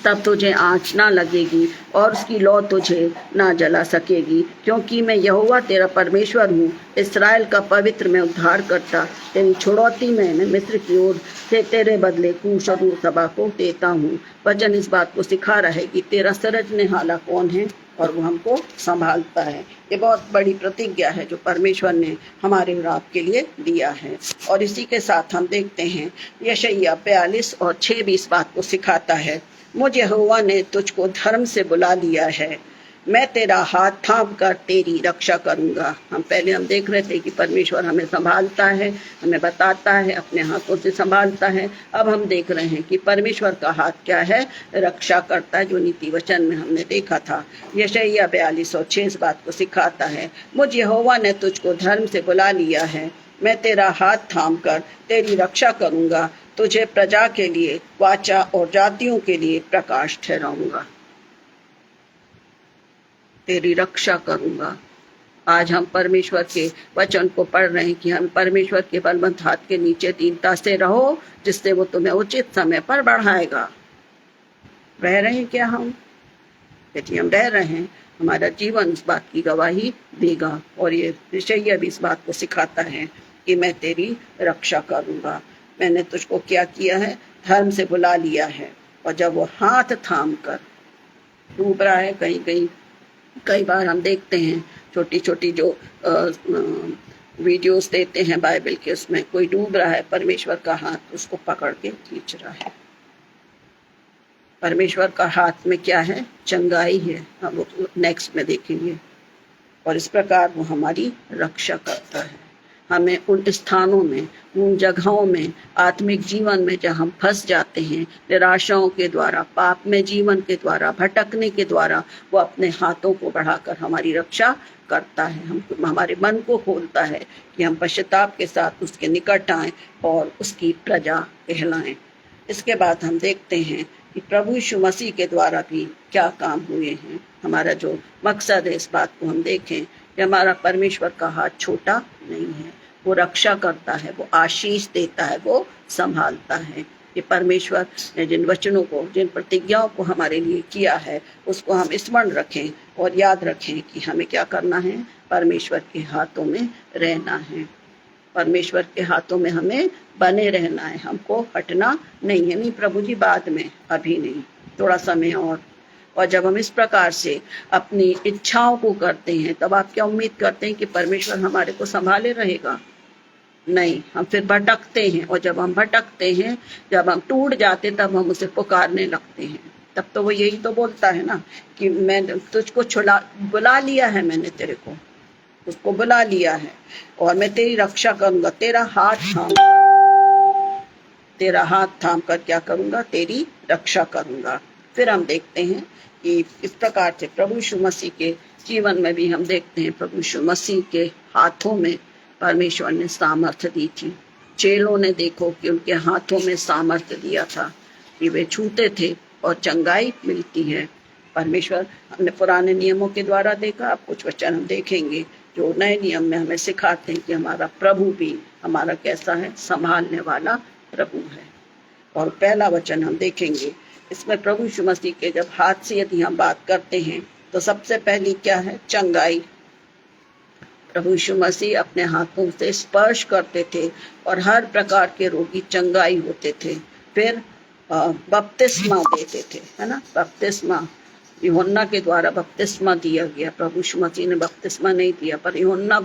Speaker 1: तब तुझे आँच ना लगेगी और उसकी लौ तुझे ना जला सकेगी, क्योंकि मैं यहोवा तेरा परमेश्वर हूँ, इस्राएल का पवित्र मैं उद्धार करता। तेरी छुड़ौती मैं मिस्र की ओर से तेरे बदले कूश और सभा को देता हूँ। वचन इस बात को सिखा रहा है कि तेरा सृजनेहारा कौन है और वो हमको संभालता है। ये बहुत बड़ी प्रतिज्ञा है जो परमेश्वर ने हमारे और आपके लिए दिया है। और इसी के साथ हम देखते हैं यशायाह 42 और 6 भी इस बात को सिखाता है, मुझ यहोवा ने तुझको धर्म से बुला लिया है, मैं तेरा हाथ थाम कर तेरी रक्षा करूंगा। पहले हम देख रहे थे कि परमेश्वर हमें संभालता है, हमें बताता है, अपने हाथों से संभालता है। अब हम देख रहे हैं कि परमेश्वर का हाथ क्या है, रक्षा करता है, जो नीति वचन में हमने देखा था। यशायाह 42:6 इस बात को सिखाता है, मुझ यहोवा ने तुझको धर्म से बुला लिया है, मैं तेरा हाथ थाम कर तेरी रक्षा करूंगा, तुझे प्रजा के लिए वाचा और जातियों के लिए प्रकाश ठहराऊंगा। तेरी रक्षा करूंगा। आज हम परमेश्वर के वचन को पढ़ रहे हैं कि हम परमेश्वर के बलवंत हाथ के नीचे दीनता से रहो, जिससे वो तुम्हें उचित समय पर बढ़ाएगा। रह रहे हैं क्या हम? यदि हम रह रहे हैं, हमारा जीवन उस बात की गवाही देगा। और ये यशायाह भी इस बात को सिखाता है कि मैं तेरी रक्षा करूंगा। मैंने तुझको क्या किया है, धर्म से बुला लिया है। और जब वो हाथ थाम कर डूब रहा है, कई बार हम देखते हैं छोटी छोटी जो वीडियोस देते हैं बाइबल के, उसमें कोई डूब रहा है, परमेश्वर का हाथ उसको पकड़ के खींच रहा है। परमेश्वर का हाथ में क्या है, चंगाई है, हम नेक्स्ट में देखेंगे। और इस प्रकार वो हमारी रक्षा करता है। हमें उन स्थानों में, उन जगहों में, आत्मिक जीवन में जहाँ हम फंस जाते हैं, निराशाओं के द्वारा, पाप में जीवन के द्वारा, भटकने के द्वारा, वो अपने हाथों को बढ़ाकर हमारी रक्षा करता है। हम हमारे मन को खोलता है कि हम पश्चाताप के साथ उसके निकट आएं और उसकी प्रजा कहलाएं। इसके बाद हम देखते हैं कि प्रभु यीशु मसीह के द्वारा भी क्या काम हुए हैं। हमारा जो मकसद है, इस बात को हम देखें कि हमारा परमेश्वर का हाथ छोटा नहीं है, वो रक्षा करता है, वो आशीष देता है, वो संभालता है। ये परमेश्वर ने जिन वचनों को, जिन प्रतिज्ञाओं को हमारे लिए किया है, उसको हम स्मरण रखें और याद रखें कि हमें क्या करना है, परमेश्वर के हाथों में रहना है। परमेश्वर के हाथों में हमें बने रहना है, हमको हटना नहीं है। नहीं प्रभु जी, बाद में, अभी नहीं, थोड़ा समय और जब हम इस प्रकार से अपनी इच्छाओं को करते हैं, तब आप क्या उम्मीद करते हैं कि परमेश्वर हमारे को संभाले रहेगा? नहीं, हम फिर भटकते हैं। और जब हम भटकते हैं, जब हम टूट जाते, तब हम उसे पुकारने लगते हैं। तब तो वो यही तो बोलता है ना कि मैं तुझको बुला लिया है, मैंने तेरे को, उसको बुला लिया है, और मैं तेरी रक्षा करूंगा। तेरा हाथ थाम कर क्या करूंगा, तेरी रक्षा करूंगा। फिर हम देखते हैं कि इस प्रकार से प्रभु यीशु मसीह के जीवन में भी हम देखते हैं, प्रभु यीशु मसीह के हाथों में परमेश्वर ने सामर्थ्य दी थी। चेलों ने देखो कि उनके हाथों में सामर्थ्य दिया था कि वे छूते थे और चंगाई मिलती है। परमेश्वर, हमने पुराने नियमों के द्वारा देखा, अब कुछ वचन हम देखेंगे जो नए नियम में हमें सिखाते हैं कि हमारा प्रभु भी हमारा कैसा है, संभालने वाला प्रभु है। और पहला वचन हम देखेंगे, इसमें प्रभु यीशु मसीह के जब हाथ से यदि हम बात करते हैं, तो सबसे पहली क्या है, चंगाई। प्रभु यीशु मसीह अपने हाथों से स्पर्श करते थे और हर प्रकार के रोगी चंगाई होते थे। फिर बपतिस्मा देते थे, है ना, बपतिस्मा यूहन्ना के द्वारा बपतिस्मा दिया गया। प्रभु यीशु मसीह ने बपतिस्मा नहीं दिया, पर यूहन्ना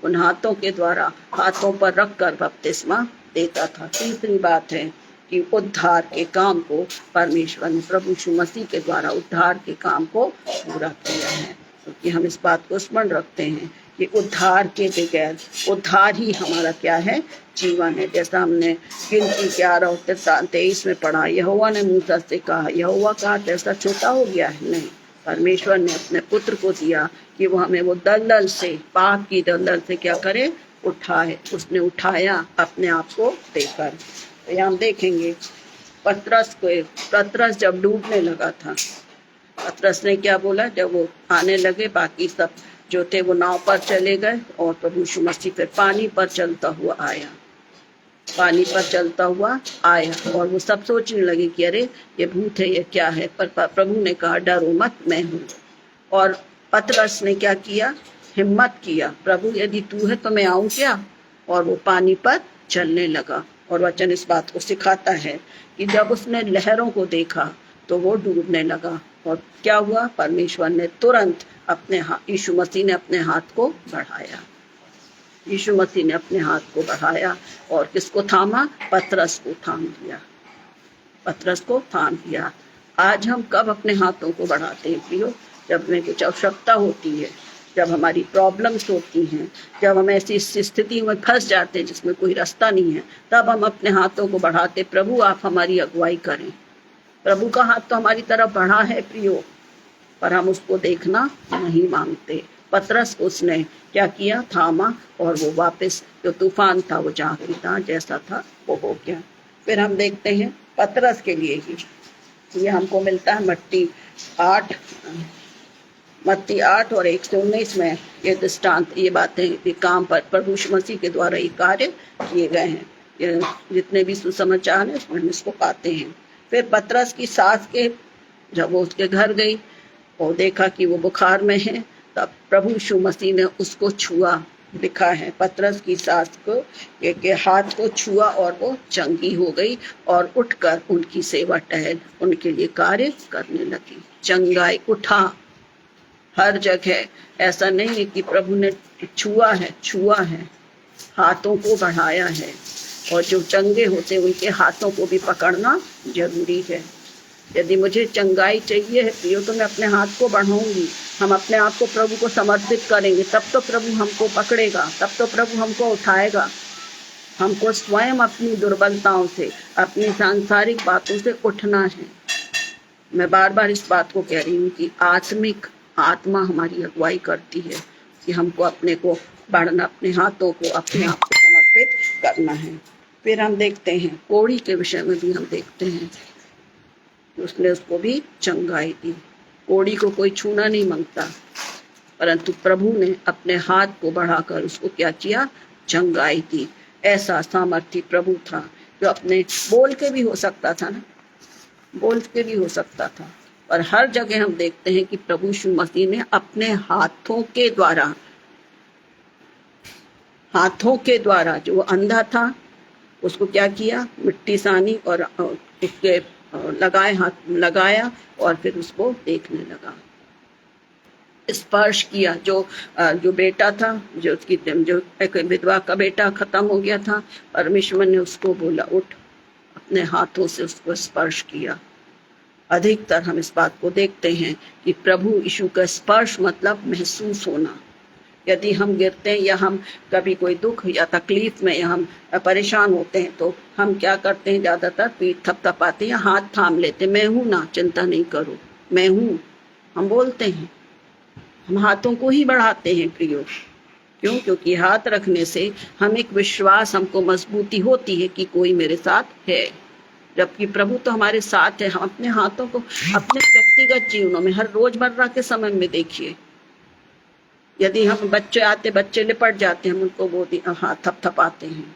Speaker 1: उन हाथों के द्वारा हाथों पर रखकर बपतिस्मा देता था। तीसरी बात है कि उद्धार के काम को परमेश्वर ने प्रभु यीशु मसीह के द्वारा उद्धार के काम को पूरा किया है। क्योंकि हम इस बात को स्मरण रखते हैं कि उद्धार के बगैर, उद्धार ही हमारा क्या है, जीवन है। जैसा हमने गिनती 11:23 में पढ़ा, यहोवा ने मूसा से कहा, यहोवा का हाथ ऐसा छोटा हो गया है? नहीं, परमेश्वर ने अपने पुत्र को दिया कि वो हमें वो दलदल से, पाप की दलदल से क्या करे, उठाए। उसने उठाया अपने आप को देकर। तो यहाँ हम देखेंगे पतरस जब डूबने लगा था, पतरस ने क्या बोला, जब वो आने लगे, बाकी सब जो थे वो नाव पर चले गए, और प्रभु यीशु मसीह फिर पानी पर चलता हुआ आया, और वो सब सोचने लगे कि अरे ये भूत है, ये क्या है। पर प्रभु ने कहा, डरो मत, मैं हूँ। और पतरस ने क्या किया, हिम्मत किया, प्रभु यदि तू है तो मैं आऊं क्या, और वो पानी पर चलने लगा। और वचन इस बात को सिखाता है कि जब उसने लहरों को देखा तो वो डूबने लगा। और क्या हुआ, परमेश्वर ने तुरंत यीशु मसीह ने अपने हाथ को बढ़ाया, यीशु मसीह ने अपने हाथ को बढ़ाया और किसको थामा, पतरस को थाम दिया। पतरस को थाम दिया। आज हम कब अपने हाथों को बढ़ाते हैं प्रियो? जब हमें कुछ आवश्यकता होती है, जब हमारी प्रॉब्लम्स होती हैं, जब हम ऐसी स्थिति में फंस जाते हैं जिसमें कोई रास्ता नहीं है, तब हम अपने हाथों को बढ़ाते। प्रभु आप हमारी अगुवाई करें। प्रभु का हाथ तो हमारी तरफ बढ़ा है प्रियो, पर हम उसको देखना नहीं मांगते। पतरस को उसने क्या किया? थामा, और वो वापस जो तूफान था वो जहाँ था जैसा था वो हो गया। फिर हम देखते हैं पतरस के लिए ही ये हमको मिलता है मत्ती 8 और 1:19 में ये दृष्टांत, ये बातें, ये काम पर प्रभु यीशु मसीह के द्वारा ये कार्य किए गए हैं। ये जितने भी सुसमाचार है उसमें इसको पाते हैं। फिर पतरस की सास के जब वो उसके घर गई और देखा कि वो बुखार में है, तब प्रभु यीशु मसीह ने उसको छुआ। लिखा है पतरस की सास को के हाथ को छुआ और वो चंगी हो गई और उठकर उनकी सेवा टहल उनके लिए कार्य करने लगी। चंगाई उठा हर जगह, ऐसा नहीं है कि प्रभु ने छुआ है, हाथों को बढ़ाया है। और जो चंगे होते उनके हाथों को भी पकड़ना जरूरी है। यदि मुझे चंगाई चाहिए है प्रियो तो मैं अपने हाथ को बढ़ाऊंगी। हम अपने आप को प्रभु को समर्पित करेंगे, तब तो प्रभु हमको पकड़ेगा, तब तो प्रभु हमको उठाएगा। हमको स्वयं अपनी दुर्बलताओं से, अपनी सांसारिक बातों से उठना है। मैं बार बार इस बात को कह रही हूँ कि आत्मा हमारी अगुवाई करती है कि हमको अपने को बढ़ना, अपने हाथों को, अपने आप को समर्पित करना है। फिर हम देखते हैं कोढ़ी के विषय में भी हम देखते हैं, उसने उसको भी चंगाई दी। कोढ़ी को कोई छूना नहीं मांगता, परंतु प्रभु ने अपने हाथ को बढ़ाकर उसको क्या किया? चंगाई दी। ऐसा सामर्थ्य प्रभु था जो अपने बोल के भी हो सकता था ना, बोल के भी हो सकता था। पर हर जगह हम देखते हैं कि प्रभु यीशु मसीह ने अपने हाथों के द्वारा जो अंधा था उसको क्या किया? मिट्टी सानी और उसके हाथ लगाया और फिर उसको देखने लगा। स्पर्श किया। जो बेटा था, जो एक विधवा का बेटा खत्म हो गया था, परमेश्वर ने उसको बोला उठ, अपने हाथों से उसको स्पर्श किया। अधिकतर हम इस बात को देखते हैं कि प्रभु यीशु का स्पर्श मतलब महसूस होना। यदि हम गिरते हैं या हम कभी कोई दुख या तकलीफ में या हम परेशान होते हैं तो हम क्या करते हैं? ज्यादातर पीठ थपथपाते हैं या हाथ थाम लेते हैं। मैं हूं ना, चिंता नहीं करो, मैं हूं, हम बोलते हैं। हम हाथों को ही बढ़ाते हैं प्रियो। क्यों? क्योंकि हाथ रखने से हम एक विश्वास, हमको मजबूती होती है कि कोई मेरे साथ है। जबकि प्रभु तो हमारे साथ है। हम अपने हाथों को अपने व्यक्तिगत जीवनों में, हर रोजमर्रा के समय में देखिए, यदि हम बच्चे लिपट जाते हैं, हम उनको गोदी हाथ थपथपाते हैं।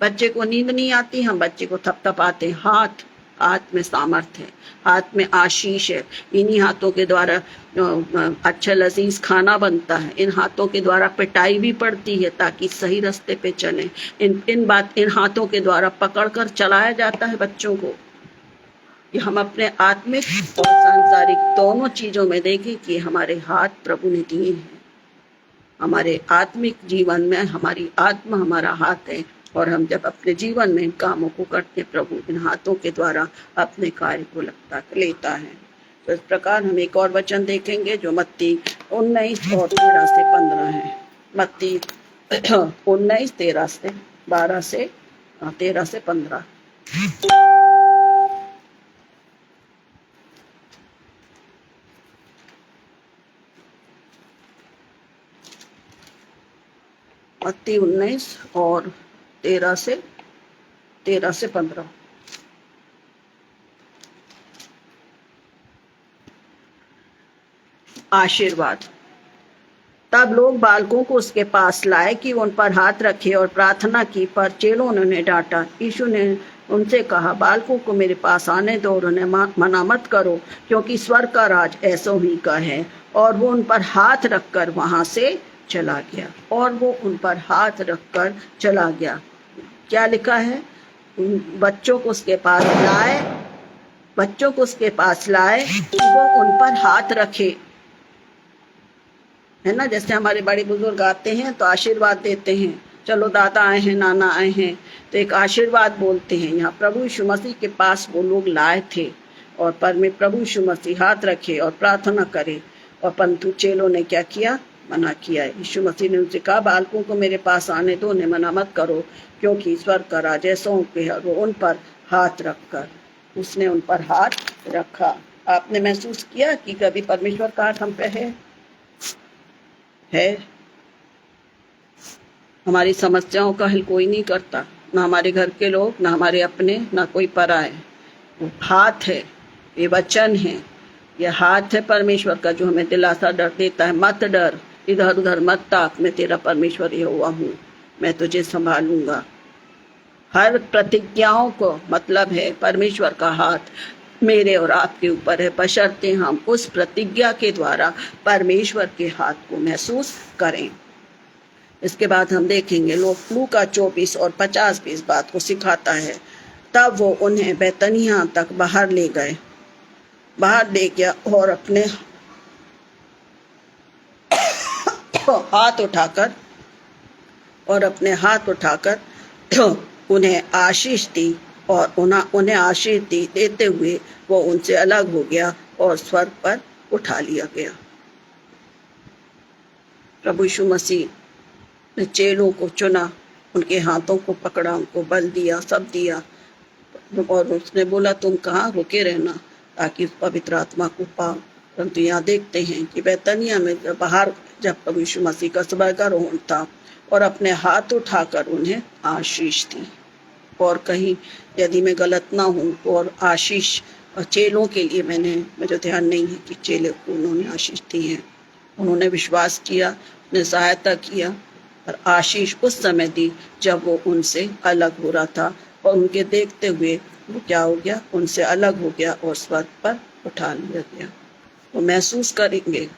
Speaker 1: बच्चे को नींद नहीं आती, हम बच्चे को थपथपाते हैं। हाथ में सामर्थ्य है, हाथ में आशीष है। इन्हीं हाथों के द्वारा अच्छा लजीज खाना बनता है। इन हाथों के द्वारा पिटाई भी पड़ती है ताकि सही रास्ते पे चले। इन हाथों के द्वारा पकड़कर चलाया जाता है बच्चों को। कि हम अपने आत्मिक और सांसारिक दोनों चीजों में देखें कि हमारे हाथ प्रभु ने दिए हैं। हमारे आत्मिक जीवन में हमारी आत्मा हमारा हाथ है, और हम जब अपने जीवन में इन कामों को करते, प्रभु इन हाथों के द्वारा अपने कार्य को लेता है। तो इस प्रकार हम एक और वचन देखेंगे जो मत्ती 19 और 13 से 15 है। मत्ती 19, 13 से 12 से 13 से 15। मत्ती 19 और 13 से 15। आशीर्वाद। तब लोग बालकों को उसके पास लाए कि उन पर हाथ रखे और प्रार्थना की, पर चेलों ने उन्हें डांटा। यीशु ने उनसे कहा, बालकों को मेरे पास आने दो और उन्हें मना मत करो, क्योंकि स्वर्ग का राज ऐसों ही का है। और वो उन पर हाथ रखकर वहां से चला गया। और वो उन पर हाथ रखकर चला गया। क्या लिखा है? बच्चों को उसके पास लाए कि वो उन पर हाथ रखे, है ना। जैसे हमारे बड़े बुजुर्ग आते हैं तो आशीर्वाद देते हैं, चलो दादा आए हैं, नाना आए हैं, तो एक आशीर्वाद बोलते हैं। यहाँ प्रभु यीशु मसीह के पास वो लोग लाए थे और प्रभु यीशु मसीह हाथ रखे और प्रार्थना करे, और परंतु चेलों ने क्या किया? मना किया। यीशु मसीह ने उनसे कहा, बालकों को मेरे पास आने दो, उन्हें मना मत करो, क्योंकि स्वर्ग का राज ऐसों के है। वो उन पर हाथ रखकर, उसने उन पर हाथ रखा। आपने महसूस किया कि कभी परमेश्वर का हाथ हम पे है? हमारी समस्याओं का हल कोई नहीं करता, ना हमारे घर के लोग, ना हमारे अपने, ना कोई पराए। वो हाथ है, ये वचन है, ये हाथ है परमेश्वर का जो हमें दिलासा डर देता है। मत डर, इधर उधर मत ताक, मैं तेरा परमेश्वर यहोवा हूँ, मैं तुझे संभालूंगा। हर प्रतिज्ञाओं को मतलब है परमेश्वर का हाथ मेरे और आपके ऊपर है, बशर्ते हम उस प्रतिज्ञा के द्वारा परमेश्वर के हाथ को महसूस करें। इसके बाद हम देखेंगे लूका 24 और 50 भी इस बात को सिखाता है। तब वो उन्हें बैतनिय्याह तक बाहर ले गया और अपने हाथ उठाकर उन्हें आशीष दी, और उन्हें आशीष देते हुए वो उनसे अलग हो गया और स्वर्ग पर उठा लिया गया। प्रभु यीशु मसीह ने चेलों को चुना, उनके हाथों को पकड़ा, उनको बल दिया, सब दिया, और उसने बोला तुम कहाँ रुके रहना, ताकि उस पवित्र आत्मा को पाओ। परंतु यहाँ देखते हैं कि बैतनिय्याह में बाहर जब प्रभु यीशु मसीह का स्वर्गारोहण था, और अपने हाथ उठाकर उन्हें आशीष दी। और कहीं यदि मैं गलत ना हूँ तो और आशीष और चेलों के लिए मुझे ध्यान नहीं है कि चेले को उन्होंने आशीष दी है। उन्होंने विश्वास किया, उन्हें सहायता किया, और आशीष उस समय दी जब वो उनसे अलग हो रहा था, और उनके देखते हुए वो क्या हो गया? उनसे अलग हो गया और स्वर्ग पर उठा लिया गया। वो महसूस करेंगे,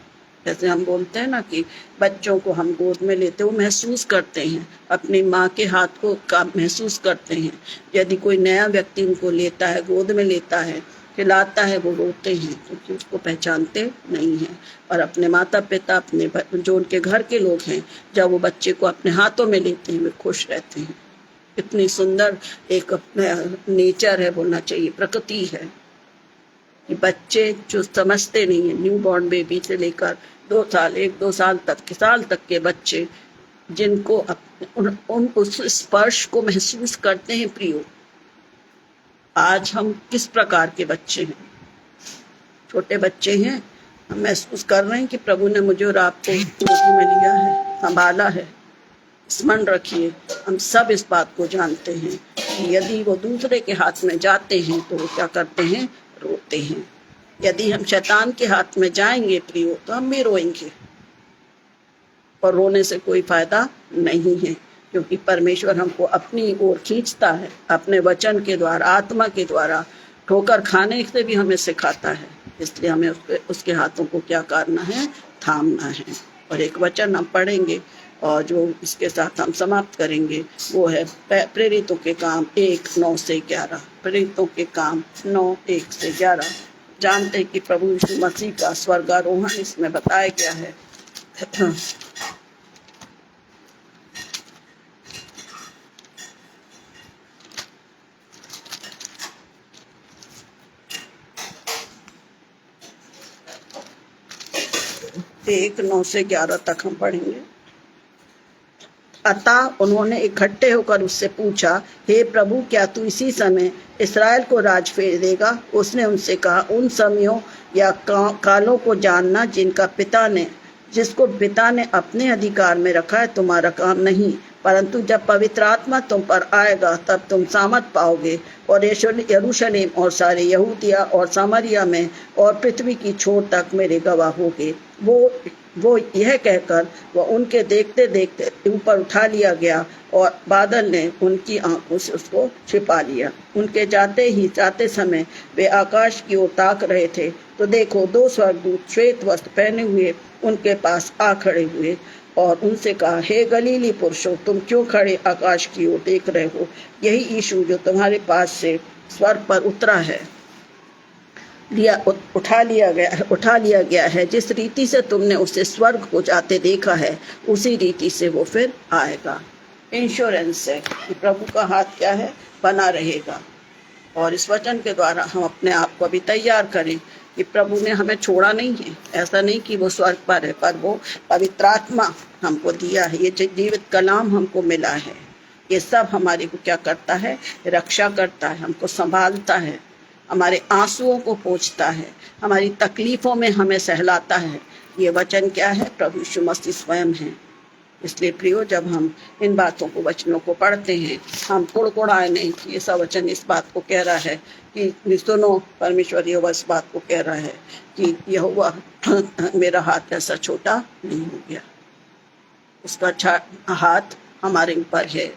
Speaker 1: जैसे हम बोलते हैं ना कि बच्चों को हम गोद में लेते, वो महसूस करते हैं, अपनी माँ के हाथ को महसूस करते हैं। यदि कोई नया व्यक्ति उनको लेता है, गोद में लेता है, खिलाता है, वो रोते हैं क्योंकि उसको पहचानते नहीं हैं। और अपने माता पिता, अपने जो उनके घर के लोग हैं, जब वो बच्चे को अपने हाथों में लेते हैं, वे खुश रहते हैं। इतनी सुंदर एक अपना नेचर है, बोलना चाहिए प्रकृति है, कि बच्चे जो समझते नहीं है, न्यू बॉर्न बेबी से लेकर 1-2 साल तक के बच्चे, जिनको उस स्पर्श को महसूस करते हैं। प्रियो, आज हम किस प्रकार के बच्चे हैं? छोटे बच्चे हैं, हम महसूस कर रहे हैं कि प्रभु ने मुझे और आपको गोदी में लिया है, संभाला है। स्मरण रखिए, हम सब इस बात को जानते हैं कि यदि वो दूसरे के हाथ में जाते हैं तो वो क्या करते हैं? रोते हैं। यदि हम शैतान के हाथ में जाएंगे प्रियो, तो हम भी रोएंगे, और रोने से कोई फायदा नहीं है, क्योंकि परमेश्वर हमको अपनी ओर खींचता है, अपने वचन के द्वारा, आत्मा के द्वारा। ठोकर खाने से भी हमें सिखाता है, इसलिए हमें उसके हाथों को क्या करना है? थामना है। और एक वचन हम पढ़ेंगे और जो इसके साथ हम समाप्त करेंगे, वो है प्रेरितों के काम 1:9 से 11। प्रेरितों के काम 9:1 से 11। जानते हैं कि प्रभु यीशु मसीह का स्वर्गारोहण इसमें बताया गया है। एक 9 से 11 तक हम पढ़ेंगे। अतः उन्होंने इकट्ठे होकर उससे पूछा, हे प्रभु, क्या तू इसी समय इस्राएल को राज फेर देगा? उसने उनसे कहा, उन समयों या कालों को जानना जिसको पिता ने अपने अधिकार में रखा है तुम्हारा काम नहीं, परंतु जब पवित्र आत्मा तुम पर आएगा तब तुम सामर्थ पाओगे, और यरूशलेम और सारे यहूदिया और सामरिया में और पृथ्वी की छोर तक मेरे गवाह होगे। वो यह कहकर वह उनके देखते देखते ऊपर उठा लिया गया, और बादल ने उनकी आंखों से उसको छिपा लिया। उनके जाते समय वे आकाश की ओर ताक रहे थे, तो देखो 2 स्वर्गदूत श्वेत वस्त्र पहने हुए उनके पास आ खड़े हुए, और उनसे कहा, हे गलीली पुरुषों, तुम क्यों खड़े आकाश की ओर देख रहे हो? यही यीशु जो तुम्हारे पास से स्वर्ग पर उतरा है, उठा लिया गया है, जिस रीति से तुमने उसे स्वर्ग को जाते देखा है, उसी रीति से वो फिर आएगा। इंश्योरेंस है कि प्रभु का हाथ क्या है, बना रहेगा। और इस वचन के द्वारा हम अपने आप को अभी तैयार करें कि प्रभु ने हमें छोड़ा नहीं है। ऐसा नहीं कि वो स्वर्ग पर है, पर वो पवित्र आत्मा हमको दिया है, ये जीवित कलाम हमको मिला है। ये सब हमारे को क्या करता है, रक्षा करता है, हमको संभालता है, हमारे आंसुओं को पोंछता है, हमारी तकलीफों में हमें सहलाता है। ये वचन क्या है, प्रभु यीशु मसीह स्वयं है। इसलिए प्रियो, जब हम इन बातों को, वचनों को पढ़ते हैं, हम कुड़कुड़ाए नहीं कि ऐसा वचन इस बात को कह रहा है कि सुनो, परमेश्वर यहोवा इस बात को कह रहा है कि यहोवा मेरा हाथ ऐसा छोटा नहीं हो गया। उसका हाथ हमारे ऊपर है,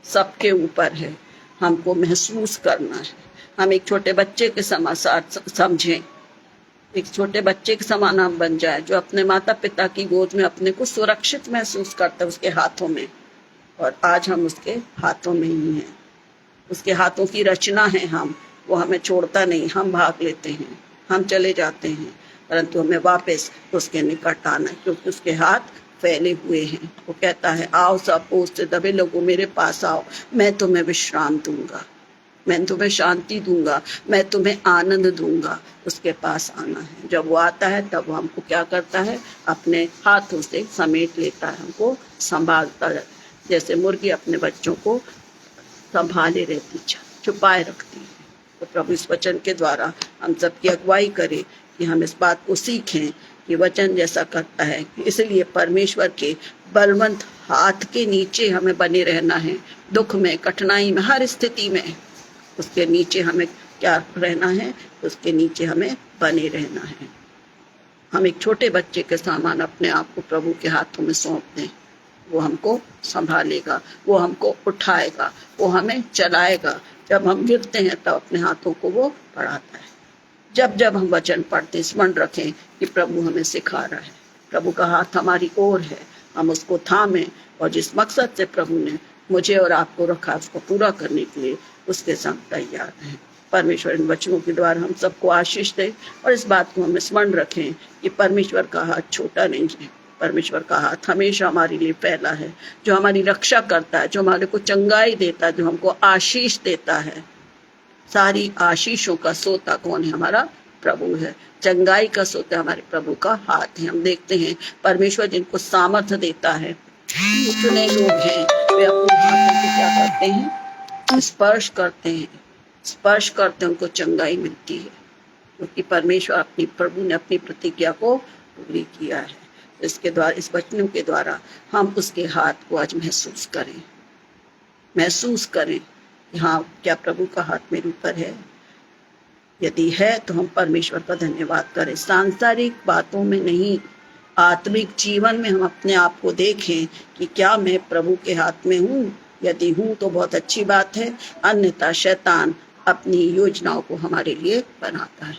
Speaker 1: सबके ऊपर है। हमको महसूस करना है। हम एक छोटे बच्चे के समाचार समझें, एक छोटे बच्चे के समान हम बन जाए, जो अपने माता पिता की गोद में अपने को सुरक्षित महसूस करता है उसके हाथों में। और आज हम उसके हाथों में ही हैं, उसके हाथों की रचना है हम। वो हमें छोड़ता नहीं, हम भाग लेते हैं, हम चले जाते हैं, परंतु हमें वापस उसके निकट आना है, क्योंकि उसके हाथ फैले हुए हैं। वो कहता है, आओ सब बोझ से दबे लोगों मेरे पास आओ, मैं तुम्हें विश्राम दूंगा, मैं तुम्हें शांति दूंगा, मैं तुम्हें आनंद दूंगा। उसके पास आना है। जब वो आता है तब वो हमको क्या करता है, अपने हाथों से समेट लेता है, हमको संभालता है, जैसे मुर्गी अपने बच्चों को संभाले रहती, छुपाए रखती है। तो प्रभु इस वचन के द्वारा हम सबकी अगुवाई करे कि हम इस बात को सीखें कि वचन जैसा करता है। इसलिए परमेश्वर के बलवंत हाथ के नीचे हमें बने रहना है। दुख में, कठिनाई में, हर स्थिति में उसके नीचे हमें क्या रहना है, उसके नीचे हमें बने रहना है। हम एक छोटे बच्चे के समान अपने आप को प्रभु के हाथों में सौंप दें। वो हमको संभालेगा, वो हमको उठाएगा, वो हमें चलाएगा। जब हम गिरते हैं तब अपने हाथों को वो बढ़ाता है। जब जब हम वचन पढ़ते, स्मरण रखें कि प्रभु हमें सिखा रहा है, प्रभु का हाथ हमारी ओर है, हम उसको थामें और जिस मकसद से प्रभु ने मुझे और आपको रखा उसको पूरा करने के लिए उसके संग तैयार हैं। परमेश्वर इन वचनों के द्वारा हम सबको आशीष दे और इस बात को हम स्मरण रखें कि परमेश्वर का हाथ छोटा नहीं है। परमेश्वर का हाथ हमेशा हमारे लिए फैला है, जो हमारी रक्षा करता है, जो हमारे को चंगाई देता है, जो हमको आशीष देता है। सारी आशीषों का सोता कौन है? हमारा प्रभु है। चंगाई का सोता हमारे प्रभु का हाथ है। हम देखते हैं परमेश्वर जिनको सामर्थ्य देता है, चुने लोग हैं, वे अपने हाथों से क्या करते हैं, स्पर्श करते हैं, स्पर्श करते हैं, उनको चंगाई मिलती है, क्योंकि परमेश्वर प्रभु ने अपनी प्रतिज्ञा को पूरी किया है। इसके द्वारा, इस वचनों के द्वारा हम उसके हाथ को आज महसूस करें, महसूस करें कि हाँ, क्या प्रभु का हाथ मेरे ऊपर है? यदि है तो हम परमेश्वर का धन्यवाद करें। सांसारिक बातों में नहीं, आत्मिक जीवन में हम अपने आप को देखें कि क्या मैं प्रभु के हाथ में हूँ। यदि हूँ तो बहुत अच्छी बात है, अन्यथा शैतान अपनी योजनाओं को हमारे लिए बनाता है।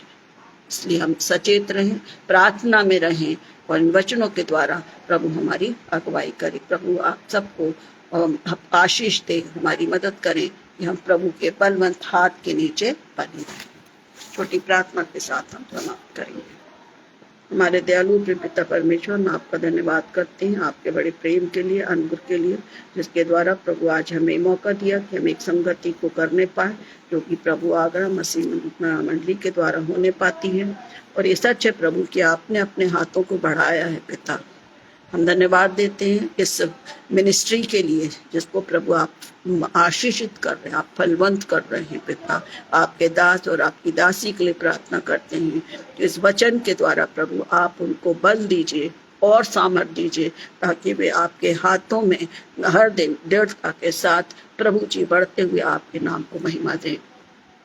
Speaker 1: इसलिए हम सचेत रहें, प्रार्थना में रहें और इन वचनों के द्वारा प्रभु हमारी अगुवाई करे। प्रभु आप सबको आशीष दे, हमारी मदद करें कि हम प्रभु के बलवंत हाथ के नीचे बने रहें। छोटी प्रार्थना के साथ हम समाप्त करेंगे। हमारे दयालु पिता परमेश्वर, हम आपका धन्यवाद करते हैं आपके बड़े प्रेम के लिए, अनुग्रह के लिए, जिसके द्वारा प्रभु आज हमें मौका दिया कि हम एक संगति को करने पाए, जो कि प्रभु आगरा मसीह मंडली के द्वारा होने पाती है। और ये सच है प्रभु कि आपने अपने हाथों को बढ़ाया है। पिता, हम धन्यवाद देते हैं इस मिनिस्ट्री के लिए, जिसको प्रभु आप आशीषित कर रहे हैं, आप फलवंत कर रहे हैं। पिता, आपके दास और आपकी दासी के लिए प्रार्थना करते हैं कि इस वचन के द्वारा प्रभु आप उनको बल दीजिए और सामर्थ दीजिए, ताकि वे आपके हाथों में हर दिन दृढ़ता के साथ प्रभु जी बढ़ते हुए आपके नाम को महिमा दें।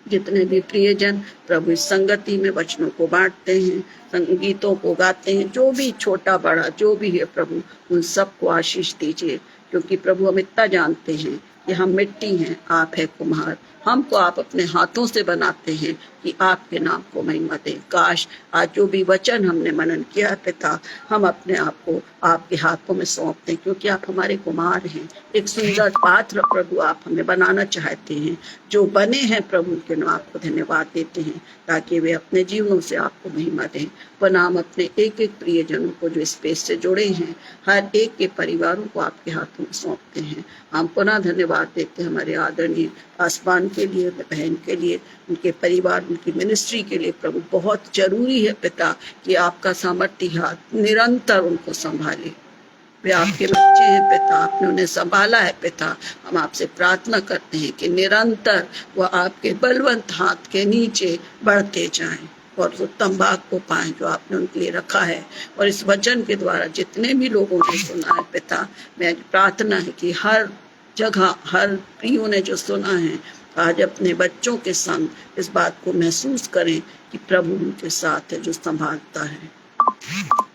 Speaker 1: जितने भी प्रियजन प्रभु इस संगति में वचनों को बांटते हैं, संगीतों को गाते हैं, जो भी छोटा बड़ा जो भी है प्रभु, उन सबको आशीष दीजिए, क्योंकि प्रभु हम इतना जानते हैं कि हम मिट्टी हैं, आप है कुम्हार, हमको आप अपने हाथों से बनाते हैं कि आपके नाम को महिमा दें। काश आज जो भी वचन हमने मनन किया है पिता, हम अपने आप को आपके हाथों में सौंप दें, क्योंकि आप हमारे कुमार हैं। एक सुंदर पात्र प्रभु आप हमें बनाना चाहते हैं। जो बने हैं प्रभु के नाम आपको धन्यवाद देते हैं, ताकि वे अपने जीवनों से आपको महिमा दें। पुनः हम अपने एक एक प्रियजनों को जो स्पेस से जुड़े हैं, हर एक के परिवारों को आपके हाथों में सौंपते हैं। हम पुनः धन्यवाद देते हैं हमारे आदरणीय आसमान के लिए, बहन के लिए, उनके परिवार, उनकी मिनिस्ट्री के लिए। प्रभु बहुत जरूरी है पिता कि आपका सामर्थ्य हाथ निरंतर उनको संभाले। वे आपके बच्चे हैं पिता, आपने उन्हें संभाला है पिता। हम आपसे प्रार्थना करते हैं कि निरंतर वह आपके बलवंत हाथ के नीचे बढ़ते जाएं और उत्तम भाग को पाएं जो आपने उनके लिए रखा है। और इस वचन के द्वारा जितने भी लोगों ने सुना है पिता, मैं प्रार्थना है कि हर जगह, हर प्रियों ने जो सुना है, आज अपने बच्चों के संग इस बात को महसूस करें कि प्रभु उनके साथ है जो संभालता है।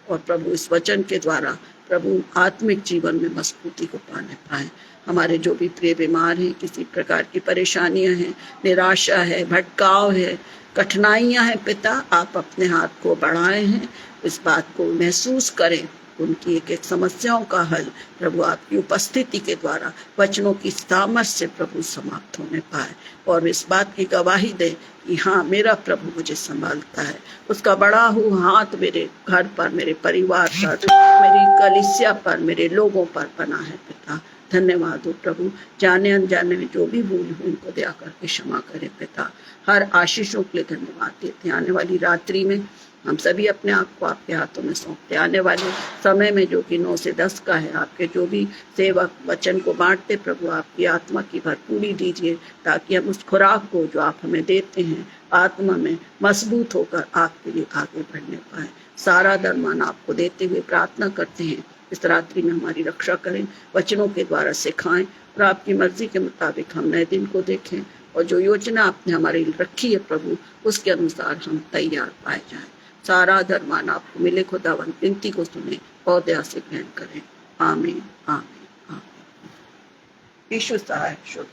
Speaker 1: और प्रभु इस वचन के द्वारा प्रभु आत्मिक जीवन में मजबूती को पाने पाए। हमारे जो भी प्रिय बीमार हैं, किसी प्रकार की परेशानियां हैं, निराशा है, भटकाव है, कठिनाइयां हैं पिता, आप अपने हाथ को बढ़ाए हैं। इस बात को महसूस करें, उनकी एक एक समस्याओं का हल प्रभु आपकी उपस्थिति के द्वारा, वचनों की सामर्थ्य से प्रभु समाप्त होने पाए। और इस बात की गवाही दे कि हाँ, मेरा प्रभु मुझे संभालता है। उसका बड़ा हुआ हाथ मेरे घर पर, मेरे परिवार पर, मेरी कलीसिया पर, मेरे लोगों पर बना है पिता। धन्यवाद हो प्रभु। जाने अनजाने में जो भी भूल हुई उनको दया करके क्षमा करे पिता। हर आशीषों के लिए धन्यवाद देते। आने वाली रात्रि में हम सभी अपने आप को आपके हाथों में सौंपते। आने वाले समय में जो कि 9 से 10 का है, आपके जो भी सेवक वचन को बांटते, प्रभु आपकी आत्मा की भरपूरी दीजिए, ताकि हम उस खुराक को जो आप हमें देते हैं आत्मा में मजबूत होकर आपके लिए आगे बढ़ने पाए। सारा दरमान आपको देते हुए प्रार्थना करते हैं, इस रात्रि में हमारी रक्षा करें, वचनों के द्वारा सिखाएं और आपकी मर्जी के मुताबिक हम नए दिन को देखें। और जो योजना आपने हमारे लिए रखी है प्रभु, उसके अनुसार हम तैयार पाए जाएं। सारा धर्मान आपको मिले। खुदावन विनती को सुने और दया से ग्रहण करें। आमीन, आमीन, आमीन। यीशु सहाय शुभ